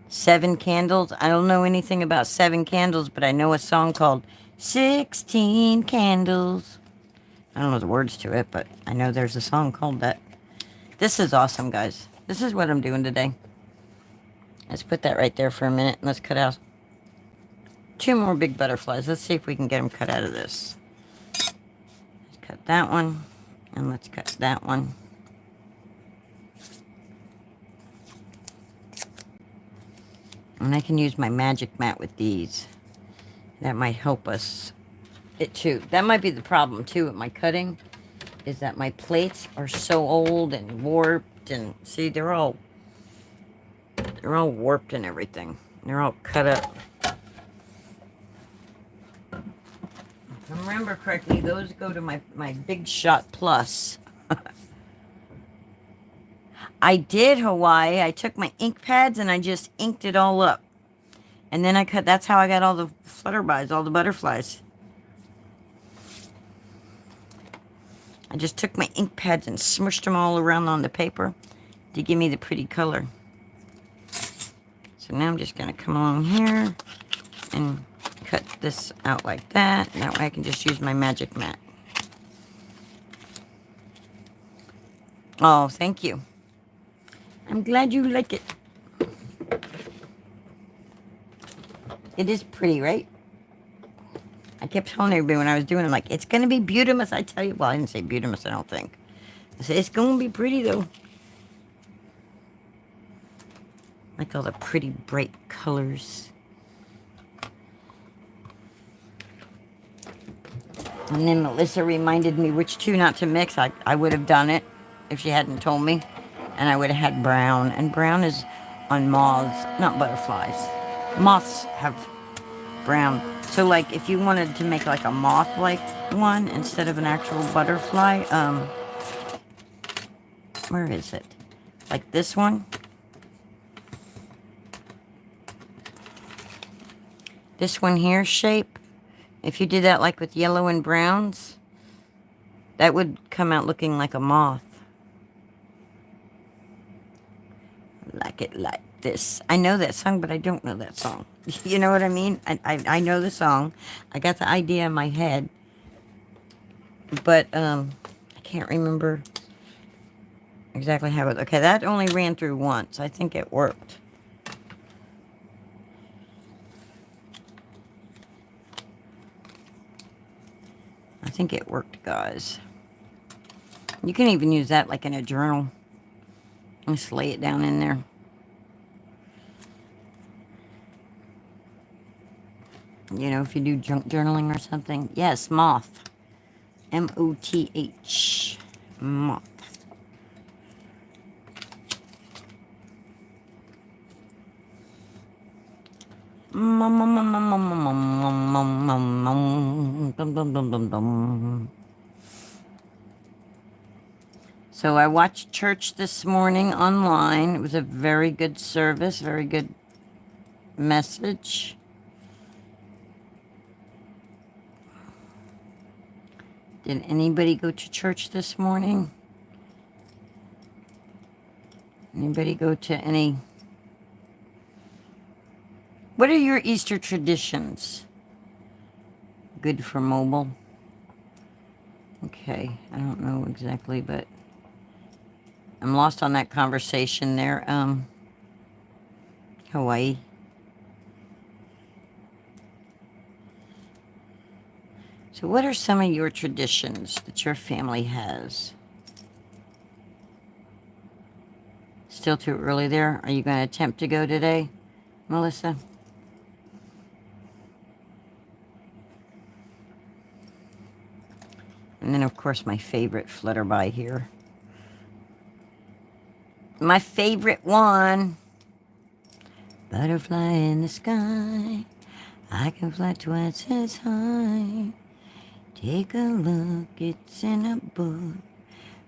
7 Candles. I don't know anything about 7 Candles, but I know a song called 16 Candles. I don't know the words to it, but I know there's a song called that. This is awesome, guys. This is what I'm doing today. Let's put that right there for a minute. And let's cut out 2 more big butterflies. Let's see if we can get them cut out of this. Let's cut that one. And let's cut that one. And I can use my magic mat with these. That might help us. It too. That might be the problem too with my cutting. Is that my plates are so old and warped. And see, they're all warped and everything. They're all cut up. If I remember correctly, those go to my Big Shot Plus. I did Hawaii. I took my ink pads and I just inked it all up. And then I cut, that's how I got all the flutterbys, all the butterflies. I just took my ink pads and smushed them all around on the paper to give me the pretty color. So now I'm just going to come along here and cut this out like that. And that way I can just use my magic mat. Oh, thank you. I'm glad you like it. It is pretty, right? I kept telling everybody when I was doing it, like, it's going to be beautiful, I tell you. Well, I didn't say beautiful, I don't think. I said, it's going to be pretty, though. Like all the pretty, bright colors. And then Melissa reminded me which 2 not to mix. I would have done it if she hadn't told me. And I would have had brown. And brown is on moths, not butterflies. Moths have brown. So, like, if you wanted to make, like, a moth-like one instead of an actual butterfly, where is it? Like this one. This one here shape. If you did that, like, with yellow and browns, that would come out looking like a moth. Like it like this. I know that song, but I don't know that song. You know what I mean? I know the song. I got the idea in my head. But, I can't remember exactly how it... Okay, that only ran through once. I think it worked. I think it worked, guys. You can even use that, like, in a journal. Just lay it down in there. You know, if you do junk journaling or something. Yes, moth. M-O-T-H. Moth. So I watched church this morning online. It was a very good service, very good message. Did anybody go to church this morning? Anybody go to any... What are your Easter traditions? Good for mobile. Okay, I don't know exactly, but I'm lost on that conversation there. Hawaii. So what are some of your traditions that your family has? Still too early there? Are you going to attempt to go today, Melissa? And then, of course, my favorite flutterby here. My favorite one. Butterfly in the sky. I can fly twice as high. Take a look, it's in a book.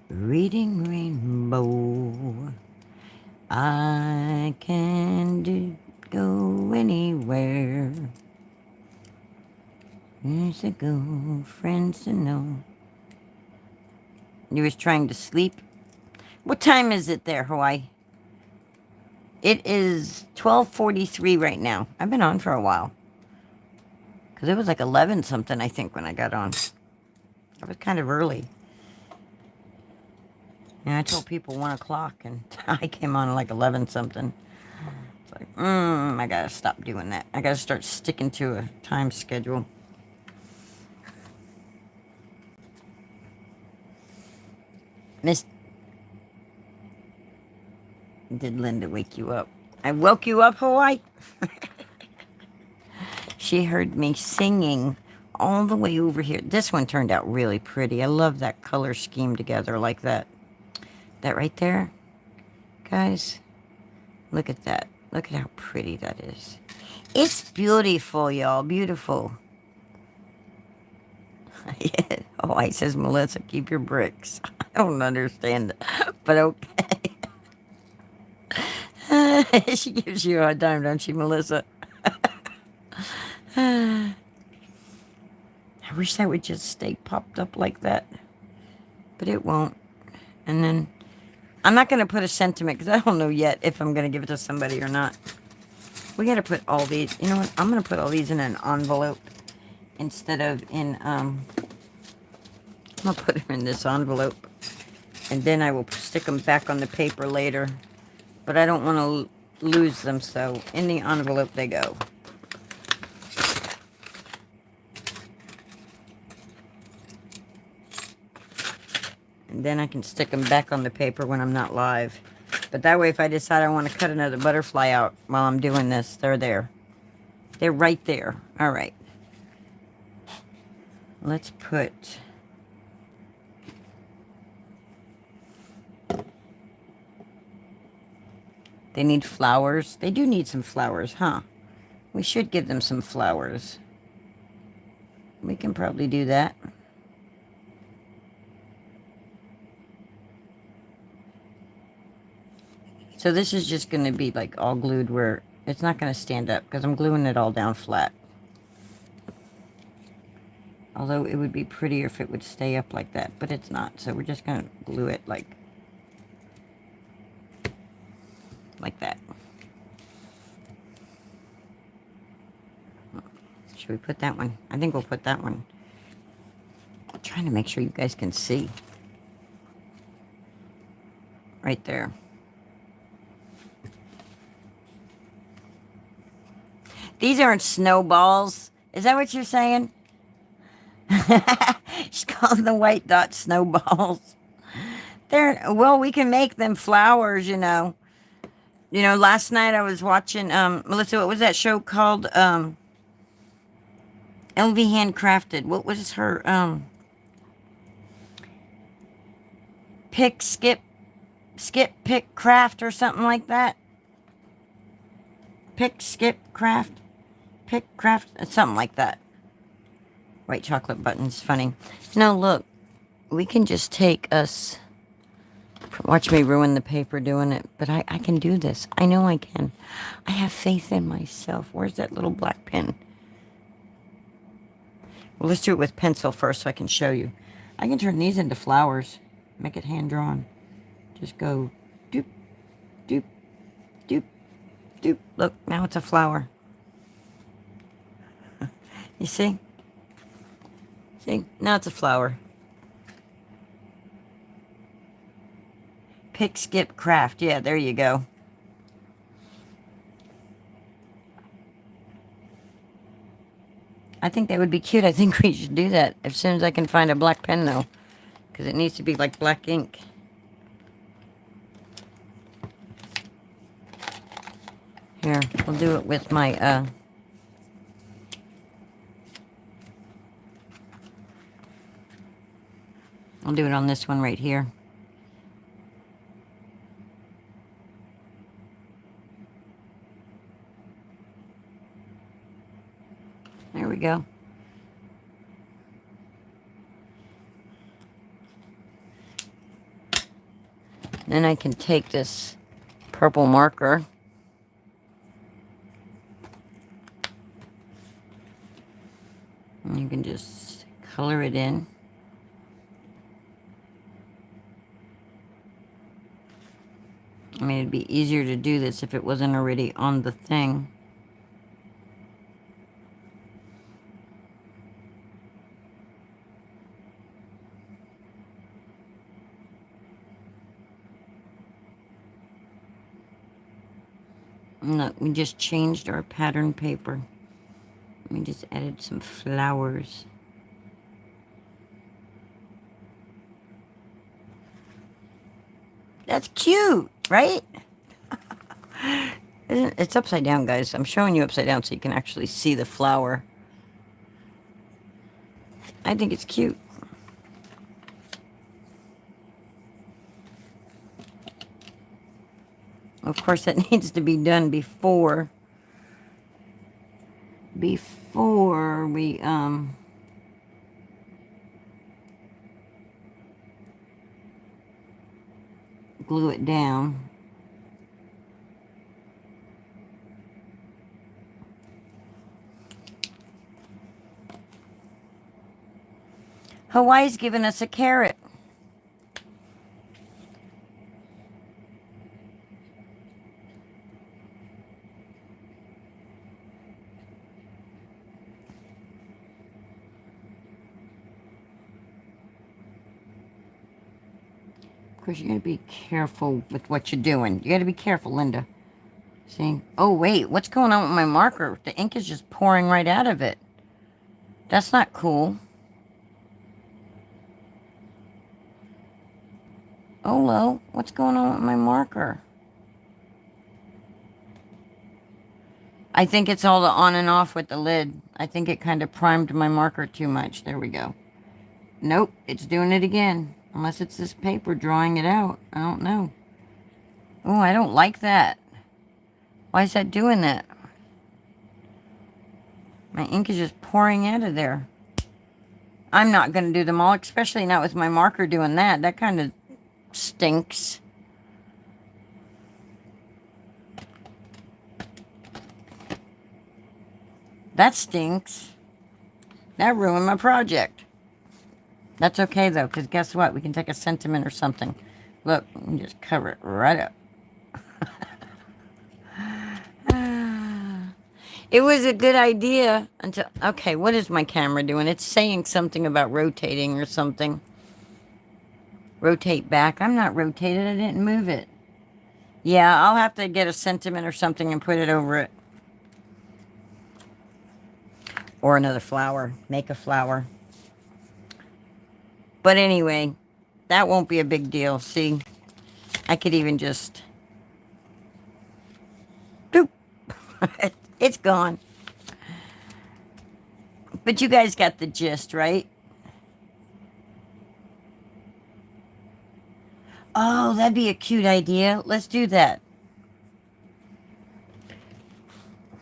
Reading Rainbow. I can go anywhere. Years ago, friends to know. You was trying to sleep? What time is it there, Hawaii? It is 12:43 right now. I've been on for a while. Because it was like 11 something, I think, when I got on. I was kind of early. And I told people 1 o'clock, and I came on like 11 something. It's like, I gotta stop doing that. I gotta start sticking to a time schedule. Miss, did Linda wake you up? I woke you up, Hawaii? She heard me singing all the way over here. This one turned out really pretty. I love that color scheme together like that. That right there, guys, look at that. Look at how pretty that is. It's beautiful, y'all. Beautiful. Yeah. Oh, he says, Melissa, keep your bricks. I don't understand it, but okay. She gives you a hard time, don't she, Melissa? I wish that would just stay popped up like that, but it won't. And then I'm not going to put a sentiment because I don't know yet if I'm going to give it to somebody or not. We got to put all these, you know what? I'm going to put all these in an envelope instead of in, I'm going to put them in this envelope. And then I will stick them back on the paper later. But I don't want to lose them, so in the envelope they go. And then I can stick them back on the paper when I'm not live. But that way, if I decide I want to cut another butterfly out while I'm doing this, they're there. They're right there. All right. Let's put... They need flowers. They do need some flowers, huh? We should give them some flowers. We can probably do that. So this is just going to be like all glued where it's not going to stand up because I'm gluing it all down flat. Although it would be prettier if it would stay up like that, but it's not. So we're just going to glue it like that. Should we put that one? I think we'll put that one. I'm trying to make sure you guys can see. Right there. These aren't snowballs. Is that what you're saying? She's calling the white dots snowballs. Well, we can make them flowers, you know. You know, last night I was watching, Melissa, what was that show called? LV Handcrafted. What was her, pick, craft or something like that? Pick, skip, craft? Pick, craft, something like that. White chocolate buttons, funny. No, look, we can just take us... Watch me ruin the paper doing it, but I can do this. I know I can. I have faith in myself. Where's that little black pen? Well, let's do it with pencil first so I can show you. I can turn these into flowers. Make it hand-drawn. Just go doop, doop, doop, doop. Look, now it's a flower. You see? See? Now it's a flower. Pick, skip, craft. Yeah, there you go. I think that would be cute. I think we should do that as soon as I can find a black pen, though. Because it needs to be like black ink. Here, we'll do it with my, I'll do it on this one right here. There we go. Then I can take this purple marker. And you can just color it in. I mean, it'd be easier to do this if it wasn't already on the thing. Look, we just changed our pattern paper. We just added some flowers. That's cute, right? It's upside down, guys. I'm showing you upside down so you can actually see the flower. I think it's cute. Of course, that needs to be done before we glue it down. Hawaii's giving us a carrot. Of course, you gotta be careful with what you're doing. You gotta be careful, Linda. See? Oh, wait. What's going on with my marker? The ink is just pouring right out of it. That's not cool. Olo, what's going on with my marker? I think it's all the on and off with the lid. I think it kind of primed my marker too much. There we go. Nope, it's doing it again. Unless it's this paper drawing it out. I don't know. Oh, I don't like that. Why is that doing that? My ink is just pouring out of there. I'm not going to do them all, especially not with my marker doing that. That kind of stinks. That stinks. That ruined my project. That's okay, though, because guess what? We can take a sentiment or something. Look, we can just cover it right up. It was a good idea until... Okay, what is my camera doing? It's saying something about rotating or something. Rotate back. I'm not rotated. I didn't move it. Yeah, I'll have to get a sentiment or something and put it over it. Or another flower. Make a flower. But anyway, that won't be a big deal. See, I could even just... Boop. It's gone. But you guys got the gist, right? Oh, that'd be a cute idea. Let's do that.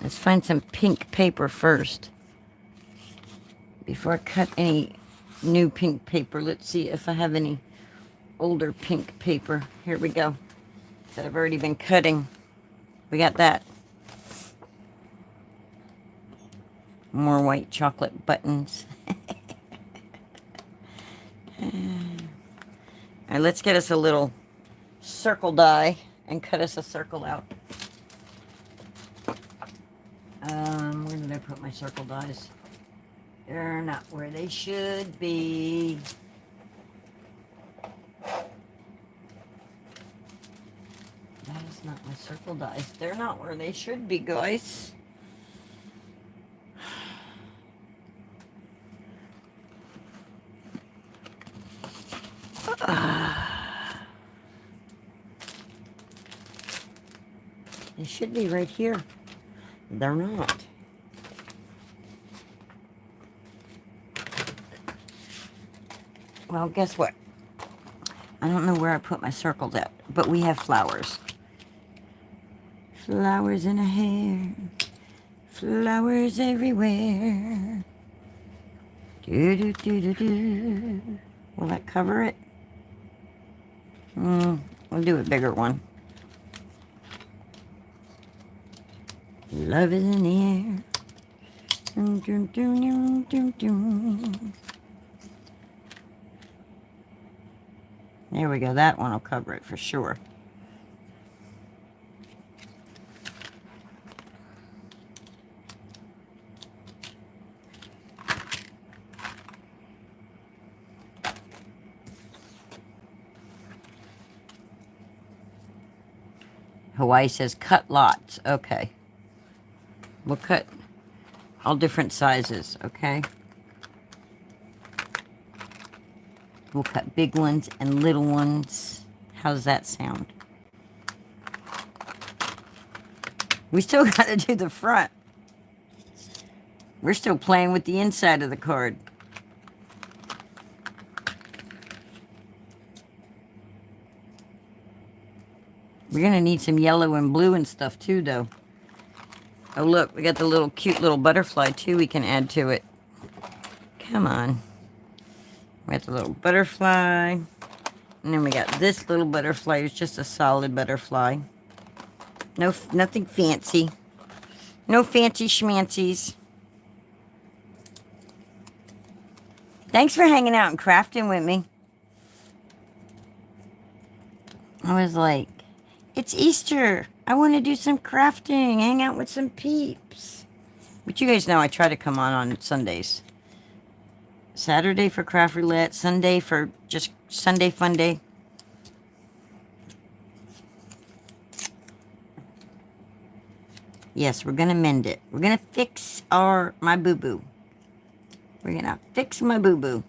Let's find some pink paper first. Before I cut any new pink paper, let's see if I have any older pink paper. Here we go. That I've already been cutting. We got that. More white chocolate buttons. All right, let's get us a little circle die and cut us a circle out. Where did I put my circle dies? They're not where they should be. That is not my circle dies. They're not where they should be, guys. They should be right here. They're not. Well, guess what? I don't know where I put my circles at, but we have flowers. Flowers in her hair. Flowers everywhere. Do do do do do. Will that cover it? We'll do a bigger one. Love is in the air. Dun, dun, dun, dun, dun, dun. There we go. That one will cover it for sure. Hawaii says cut lots. Okay. We'll cut all different sizes, okay? We'll cut big ones and little ones. How does that sound? We still got to do the front. We're still playing with the inside of the card. We're going to need some yellow and blue and stuff too, though. Oh, look, we got the little cute little butterfly, too, we can add to it. Come on. We got the little butterfly. And then we got this little butterfly. It's just a solid butterfly. Nothing fancy. No fancy schmancies. Thanks for hanging out and crafting with me. I was like, it's Easter. I want to do some crafting, hang out with some peeps. But you guys know I try to come on Sundays. Saturday for craft roulette, Sunday for just Sunday fun day. Yes, we're going to mend it. We're going to fix my boo-boo. We're going to fix my boo-boo.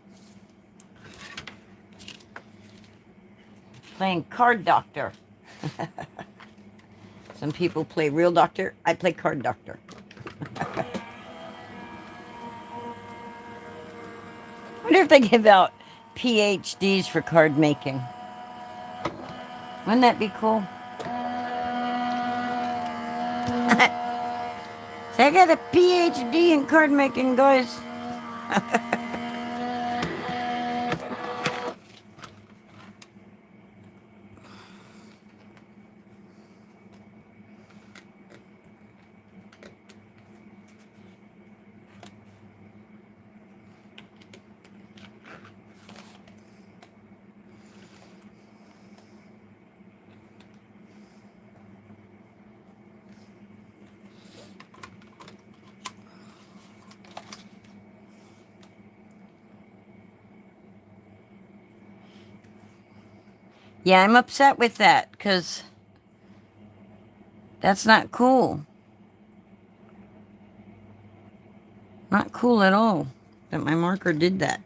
Playing card doctor. Some people play real doctor. I play card doctor. I wonder if they give out PhDs for card making. Wouldn't that be cool? So I got a PhD in card making, guys. Yeah, I'm upset with that, because that's not cool. Not cool at all that my marker did that.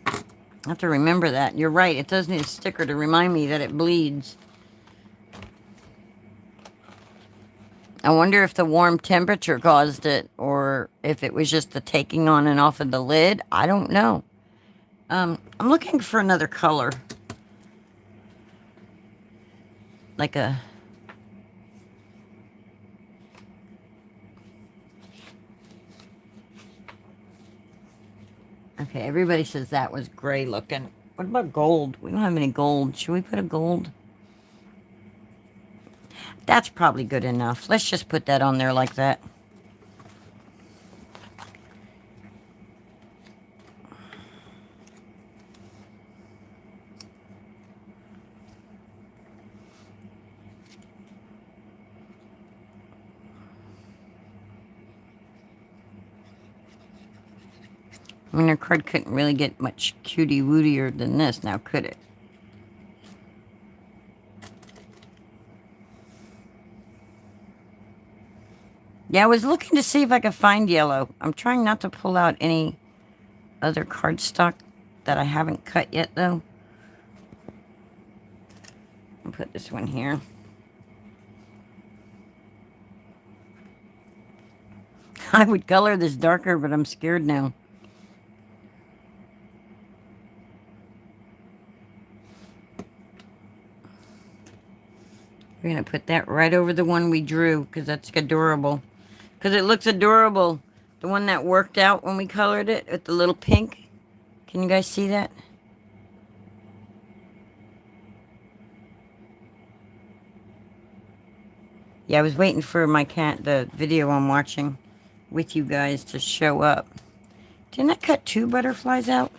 I have to remember that. You're right, it does need a sticker to remind me that it bleeds. I wonder if the warm temperature caused it, or if it was just the taking on and off of the lid. I don't know. I'm looking for another color. Like a... Okay, everybody says that was gray looking. What about gold? We don't have any gold. Should we put a gold? That's probably good enough. Let's just put that on there like that. I mean, our card couldn't really get much cutie-wootier than this now, could it? Yeah, I was looking to see if I could find yellow. I'm trying not to pull out any other cardstock that I haven't cut yet, though. I'll put this one here. I would color this darker, but I'm scared now. We're going to put that right over the one we drew, because that's adorable. Because it looks adorable. The one that worked out when we colored it with the little pink. Can you guys see that? Yeah, I was waiting for the video I'm watching with you guys to show up. Didn't I cut 2 butterflies out?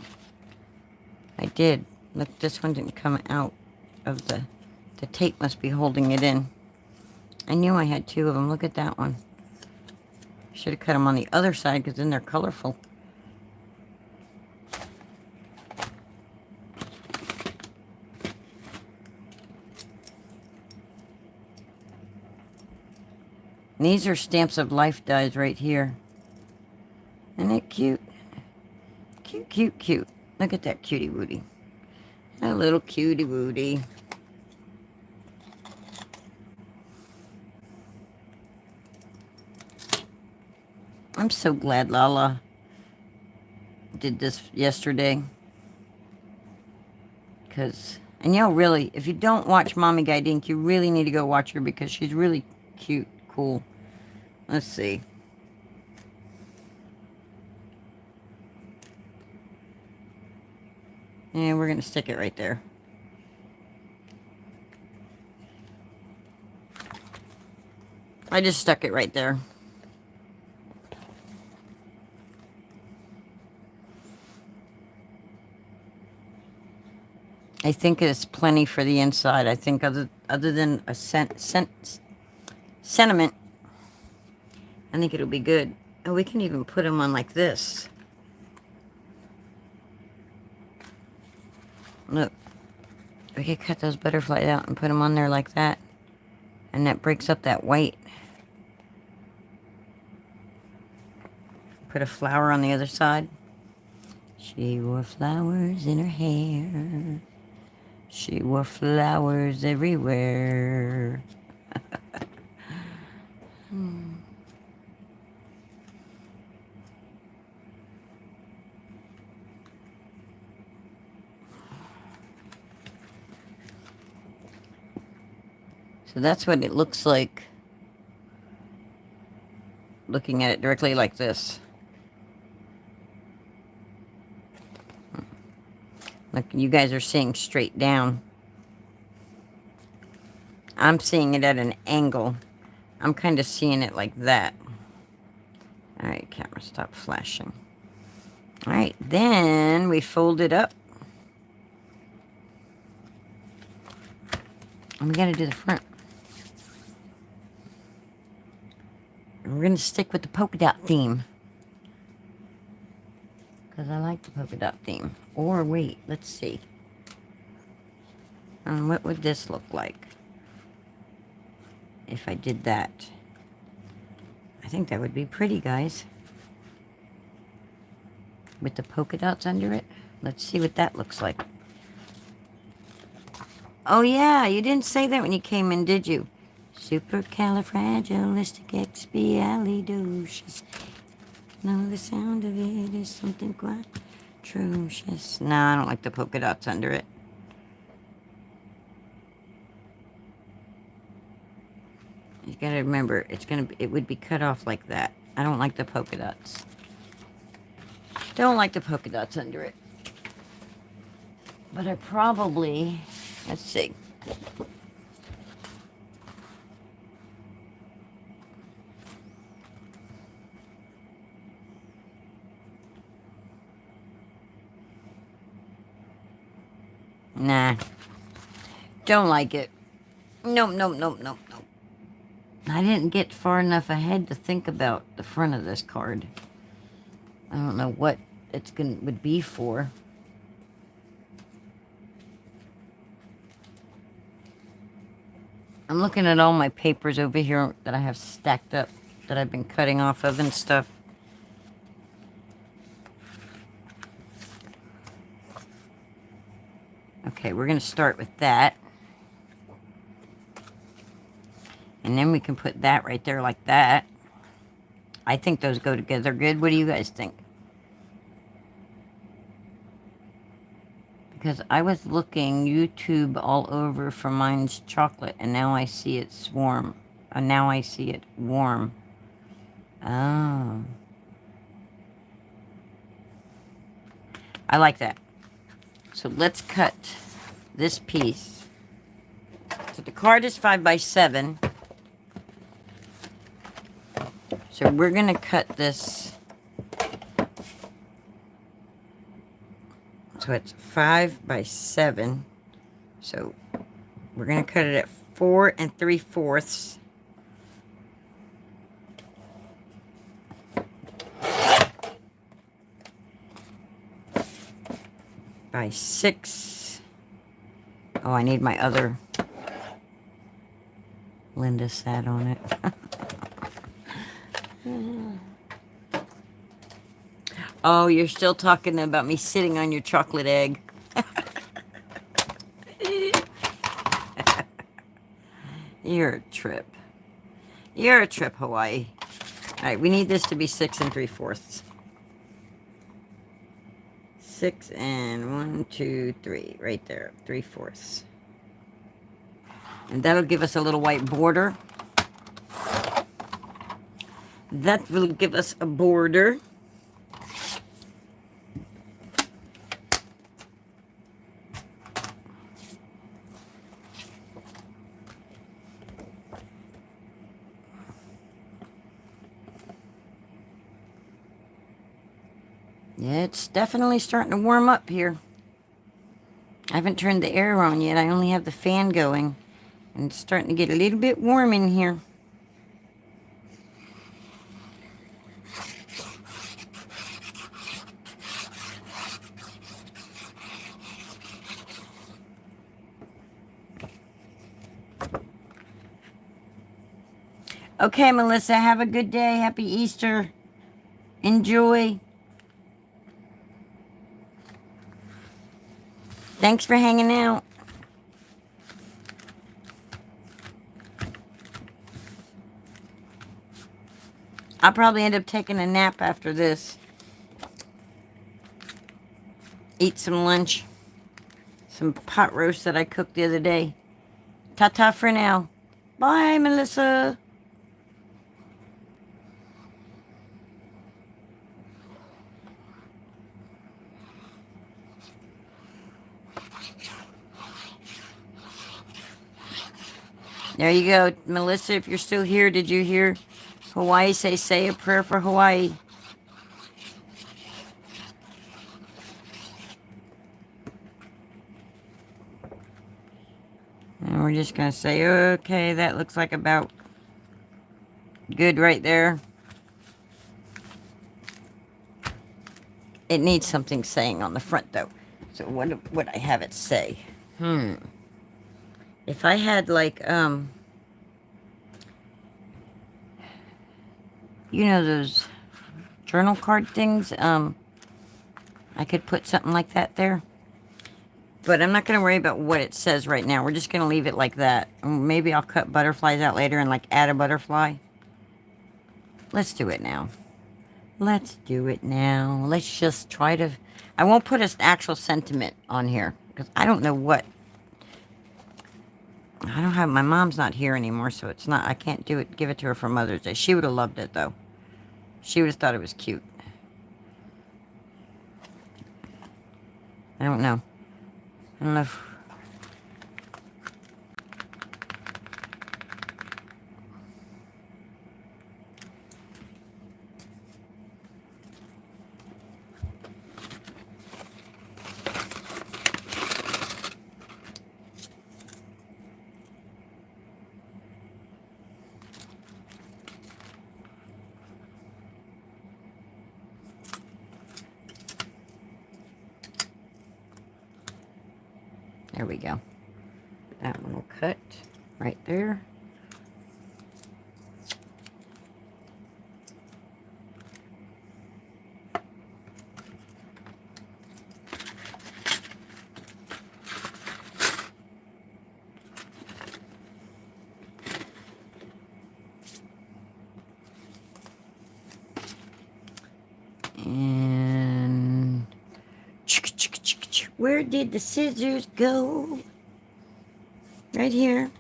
I did. Look, this one didn't come out of the tape must be holding it in. I knew I had 2 of them. Look at that one. Should have cut them on the other side because then they're colorful. And these are Stamps of Life dies right here. Isn't it cute? Cute, cute, cute. Look at that cutie wootie. A little cutie wootie. I'm so glad Lala did this yesterday. And you know, really, if you don't watch Mommy Guide Ink, you really need to go watch her because she's really cute, cool. Let's see. And we're going to stick it right there. I just stuck it right there. I think it's plenty for the inside. I think other than a sentiment, I think it'll be good. Oh, we can even put them on like this. Look, we could cut those butterflies out and put them on there like that. And that breaks up that white. Put a flower on the other side. She wore flowers in her hair. She wore flowers everywhere. So that's what it looks like. Looking at it directly like this. Look, you guys are seeing straight down. I'm seeing it at an angle. I'm kind of seeing it like that. Alright, camera, stop flashing. Alright, then we fold it up. And we gotta do the front. And we're gonna stick with the polka dot theme. Because I like the polka dot theme. Or wait, let's see. What would this look like if I did that? I think that would be pretty, guys. With the polka dots under it. Let's see what that looks like. Oh yeah, you didn't say that when you came in, did you? Supercalifragilisticexpialidocious. No, the sound of it is something quite atrocious. No, I don't like the polka dots under it. You gotta remember, it would be cut off like that. I don't like the polka dots. Don't like the polka dots under it. But I probably, let's see. Nah. Don't like it. Nope, nope, nope, nope, nope. I didn't get far enough ahead to think about the front of this card. I don't know what would be for. I'm looking at all my papers over here that I have stacked up that I've been cutting off of and stuff. Okay, we're going to start with that. And then we can put that right there like that. I think those go together good. What do you guys think? Because I was looking YouTube all over for mine's chocolate, and now I see it's warm. Now I see it warm. Oh. I like that. So let's cut this piece. So the card is 5 by 7. So we're going to cut this. So it's 5 by 7. So we're going to cut it at 4 3/4 by 6. Oh, I need my other Linda sat on it. Oh, you're still talking about me sitting on your chocolate egg. You're a trip. You're a trip, Hawaii. All right, we need this to be 6 3/4. 6 and 1, 2, 3, right there, 3/4. And that'll give us a little white border. That will give us a border. Yeah, it's definitely starting to warm up here. I haven't turned the air on yet. I only have the fan going. And it's starting to get a little bit warm in here. Okay, Melissa, have a good day. Happy Easter. Enjoy. Thanks for hanging out. I'll probably end up taking a nap after this. Eat some lunch. Some pot roast that I cooked the other day. Ta-ta for now. Bye, Melissa. There you go. Melissa, if you're still here, did you hear Hawaii say a prayer for Hawaii? And we're just going to say, okay, that looks like about good right there. It needs something saying on the front, though. So what would I have it say? If I had, like, you know those journal card things? I could put something like that there. But I'm not going to worry about what it says right now. We're just going to leave it like that. Maybe I'll cut butterflies out later and, like, add a butterfly. Let's do it now. Let's do it now. Let's just try to... I won't put an actual sentiment on here. Because I don't know what... I don't have... My mom's not here anymore, so it's not... I can't do it. Give it to her for Mother's Day. She would have loved it, though. She would have thought it was cute. I don't know. I don't know if... There we go. That one will cut right there. And where did the scissors go? Right here,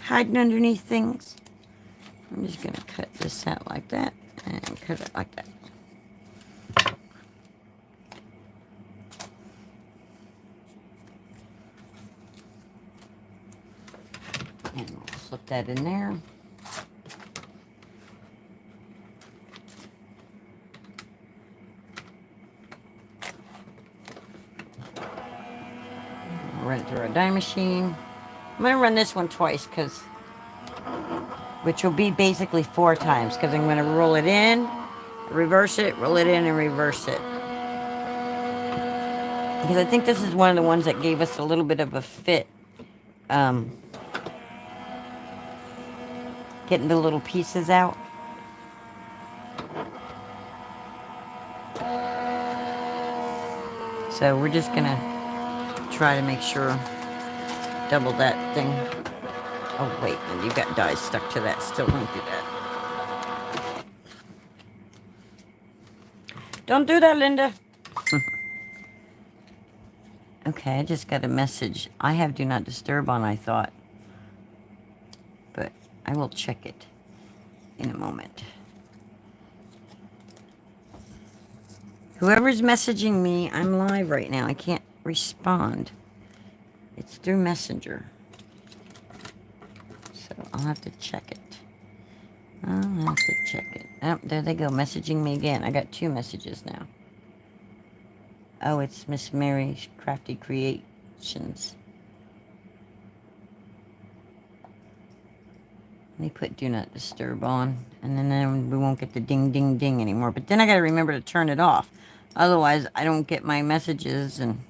hiding underneath things. I'm just gonna cut this out like that and cut it like that. And we'll slip that in there. through a die machine. I'm going to run this one twice, which will be basically 4 times, because I'm going to roll it in, reverse it, roll it in, and reverse it. Because I think this is one of the ones that gave us a little bit of a fit. Getting the little pieces out. So we're just going to try to make sure, double that thing. Oh, wait, and you got dies stuck to that. Still don't do that. Don't do that, Linda. Okay, I just got a message. I have Do Not Disturb on, I thought. But I will check it in a moment. Whoever's messaging me, I'm live right now. I can't respond. It's through Messenger. So I'll have to check it. Oh, there they go, messaging me again. I got 2 messages now. Oh, it's Miss Mary's Crafty Creations. Let me put Do Not Disturb on, and then we won't get the ding, ding, ding anymore. But then I got to remember to turn it off. Otherwise, I don't get my messages and...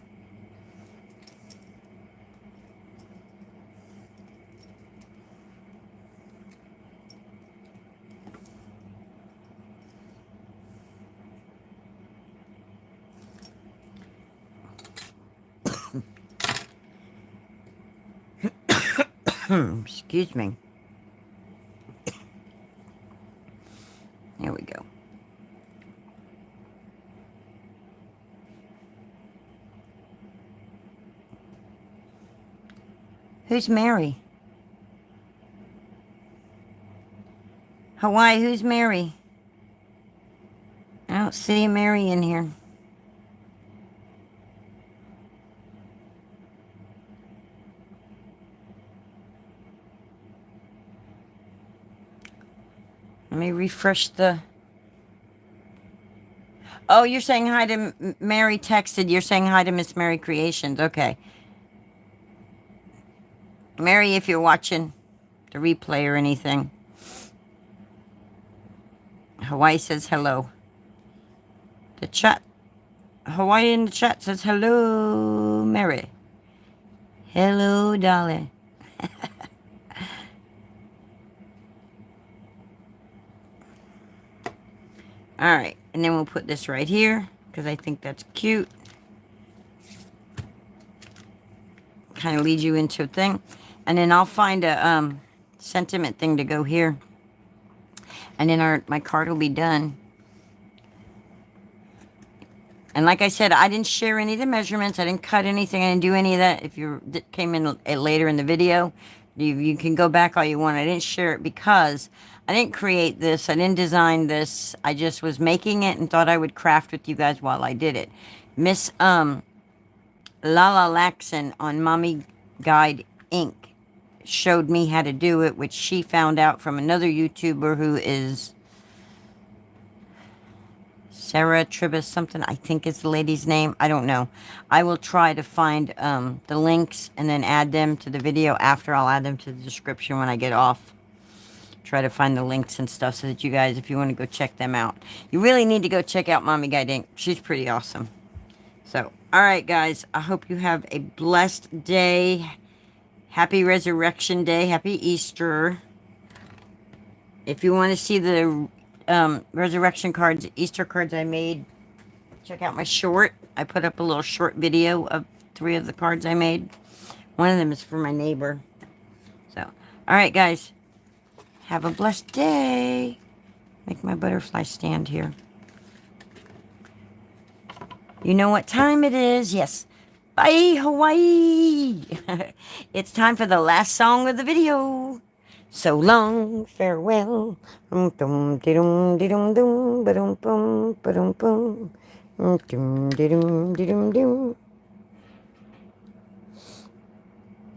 Excuse me. Here we go. Who's Mary? Hawaii, who's Mary? I don't see Mary in here. Let me refresh the... Oh, you're saying hi to Mary texted. You're saying hi to Miss Mary Creations. Okay. Mary, if you're watching the replay or anything. Hawaii says hello. The chat. Hawaii in the chat says hello, Mary. Hello, darling. Alright, and then we'll put this right here, because I think that's cute. Kind of leads you into a thing. And then I'll find a sentiment thing to go here. And then my card will be done. And like I said, I didn't share any of the measurements. I didn't cut anything. I didn't do any of that. If you came in later in the video, you can go back all you want. I didn't share it because I didn't create this. I didn't design this. I just was making it and thought I would craft with you guys while I did it. Miss Lala Laxon on Mommy Guide Inc. showed me how to do it, which she found out from another YouTuber who is Sarah Tribus something, I think is the lady's name. I don't know. I will try to find the links and then add them to the video after. I'll add them to the description when I get off. Try to find the links and stuff so that you guys, if you want to go check them out. You really need to go check out Mommy Guide Inc. She's pretty awesome. So, alright guys, I hope you have a blessed day. Happy Resurrection Day. Happy Easter. If you want to see the resurrection cards, Easter cards I made, check out my short. I put up a little short video of 3 of the cards I made. One of them is for my neighbor. So, alright guys. Have a blessed day. Make my butterfly stand here. You know what time it is? Yes. Bye, Hawaii. It's time for the last song of the video. So long, farewell.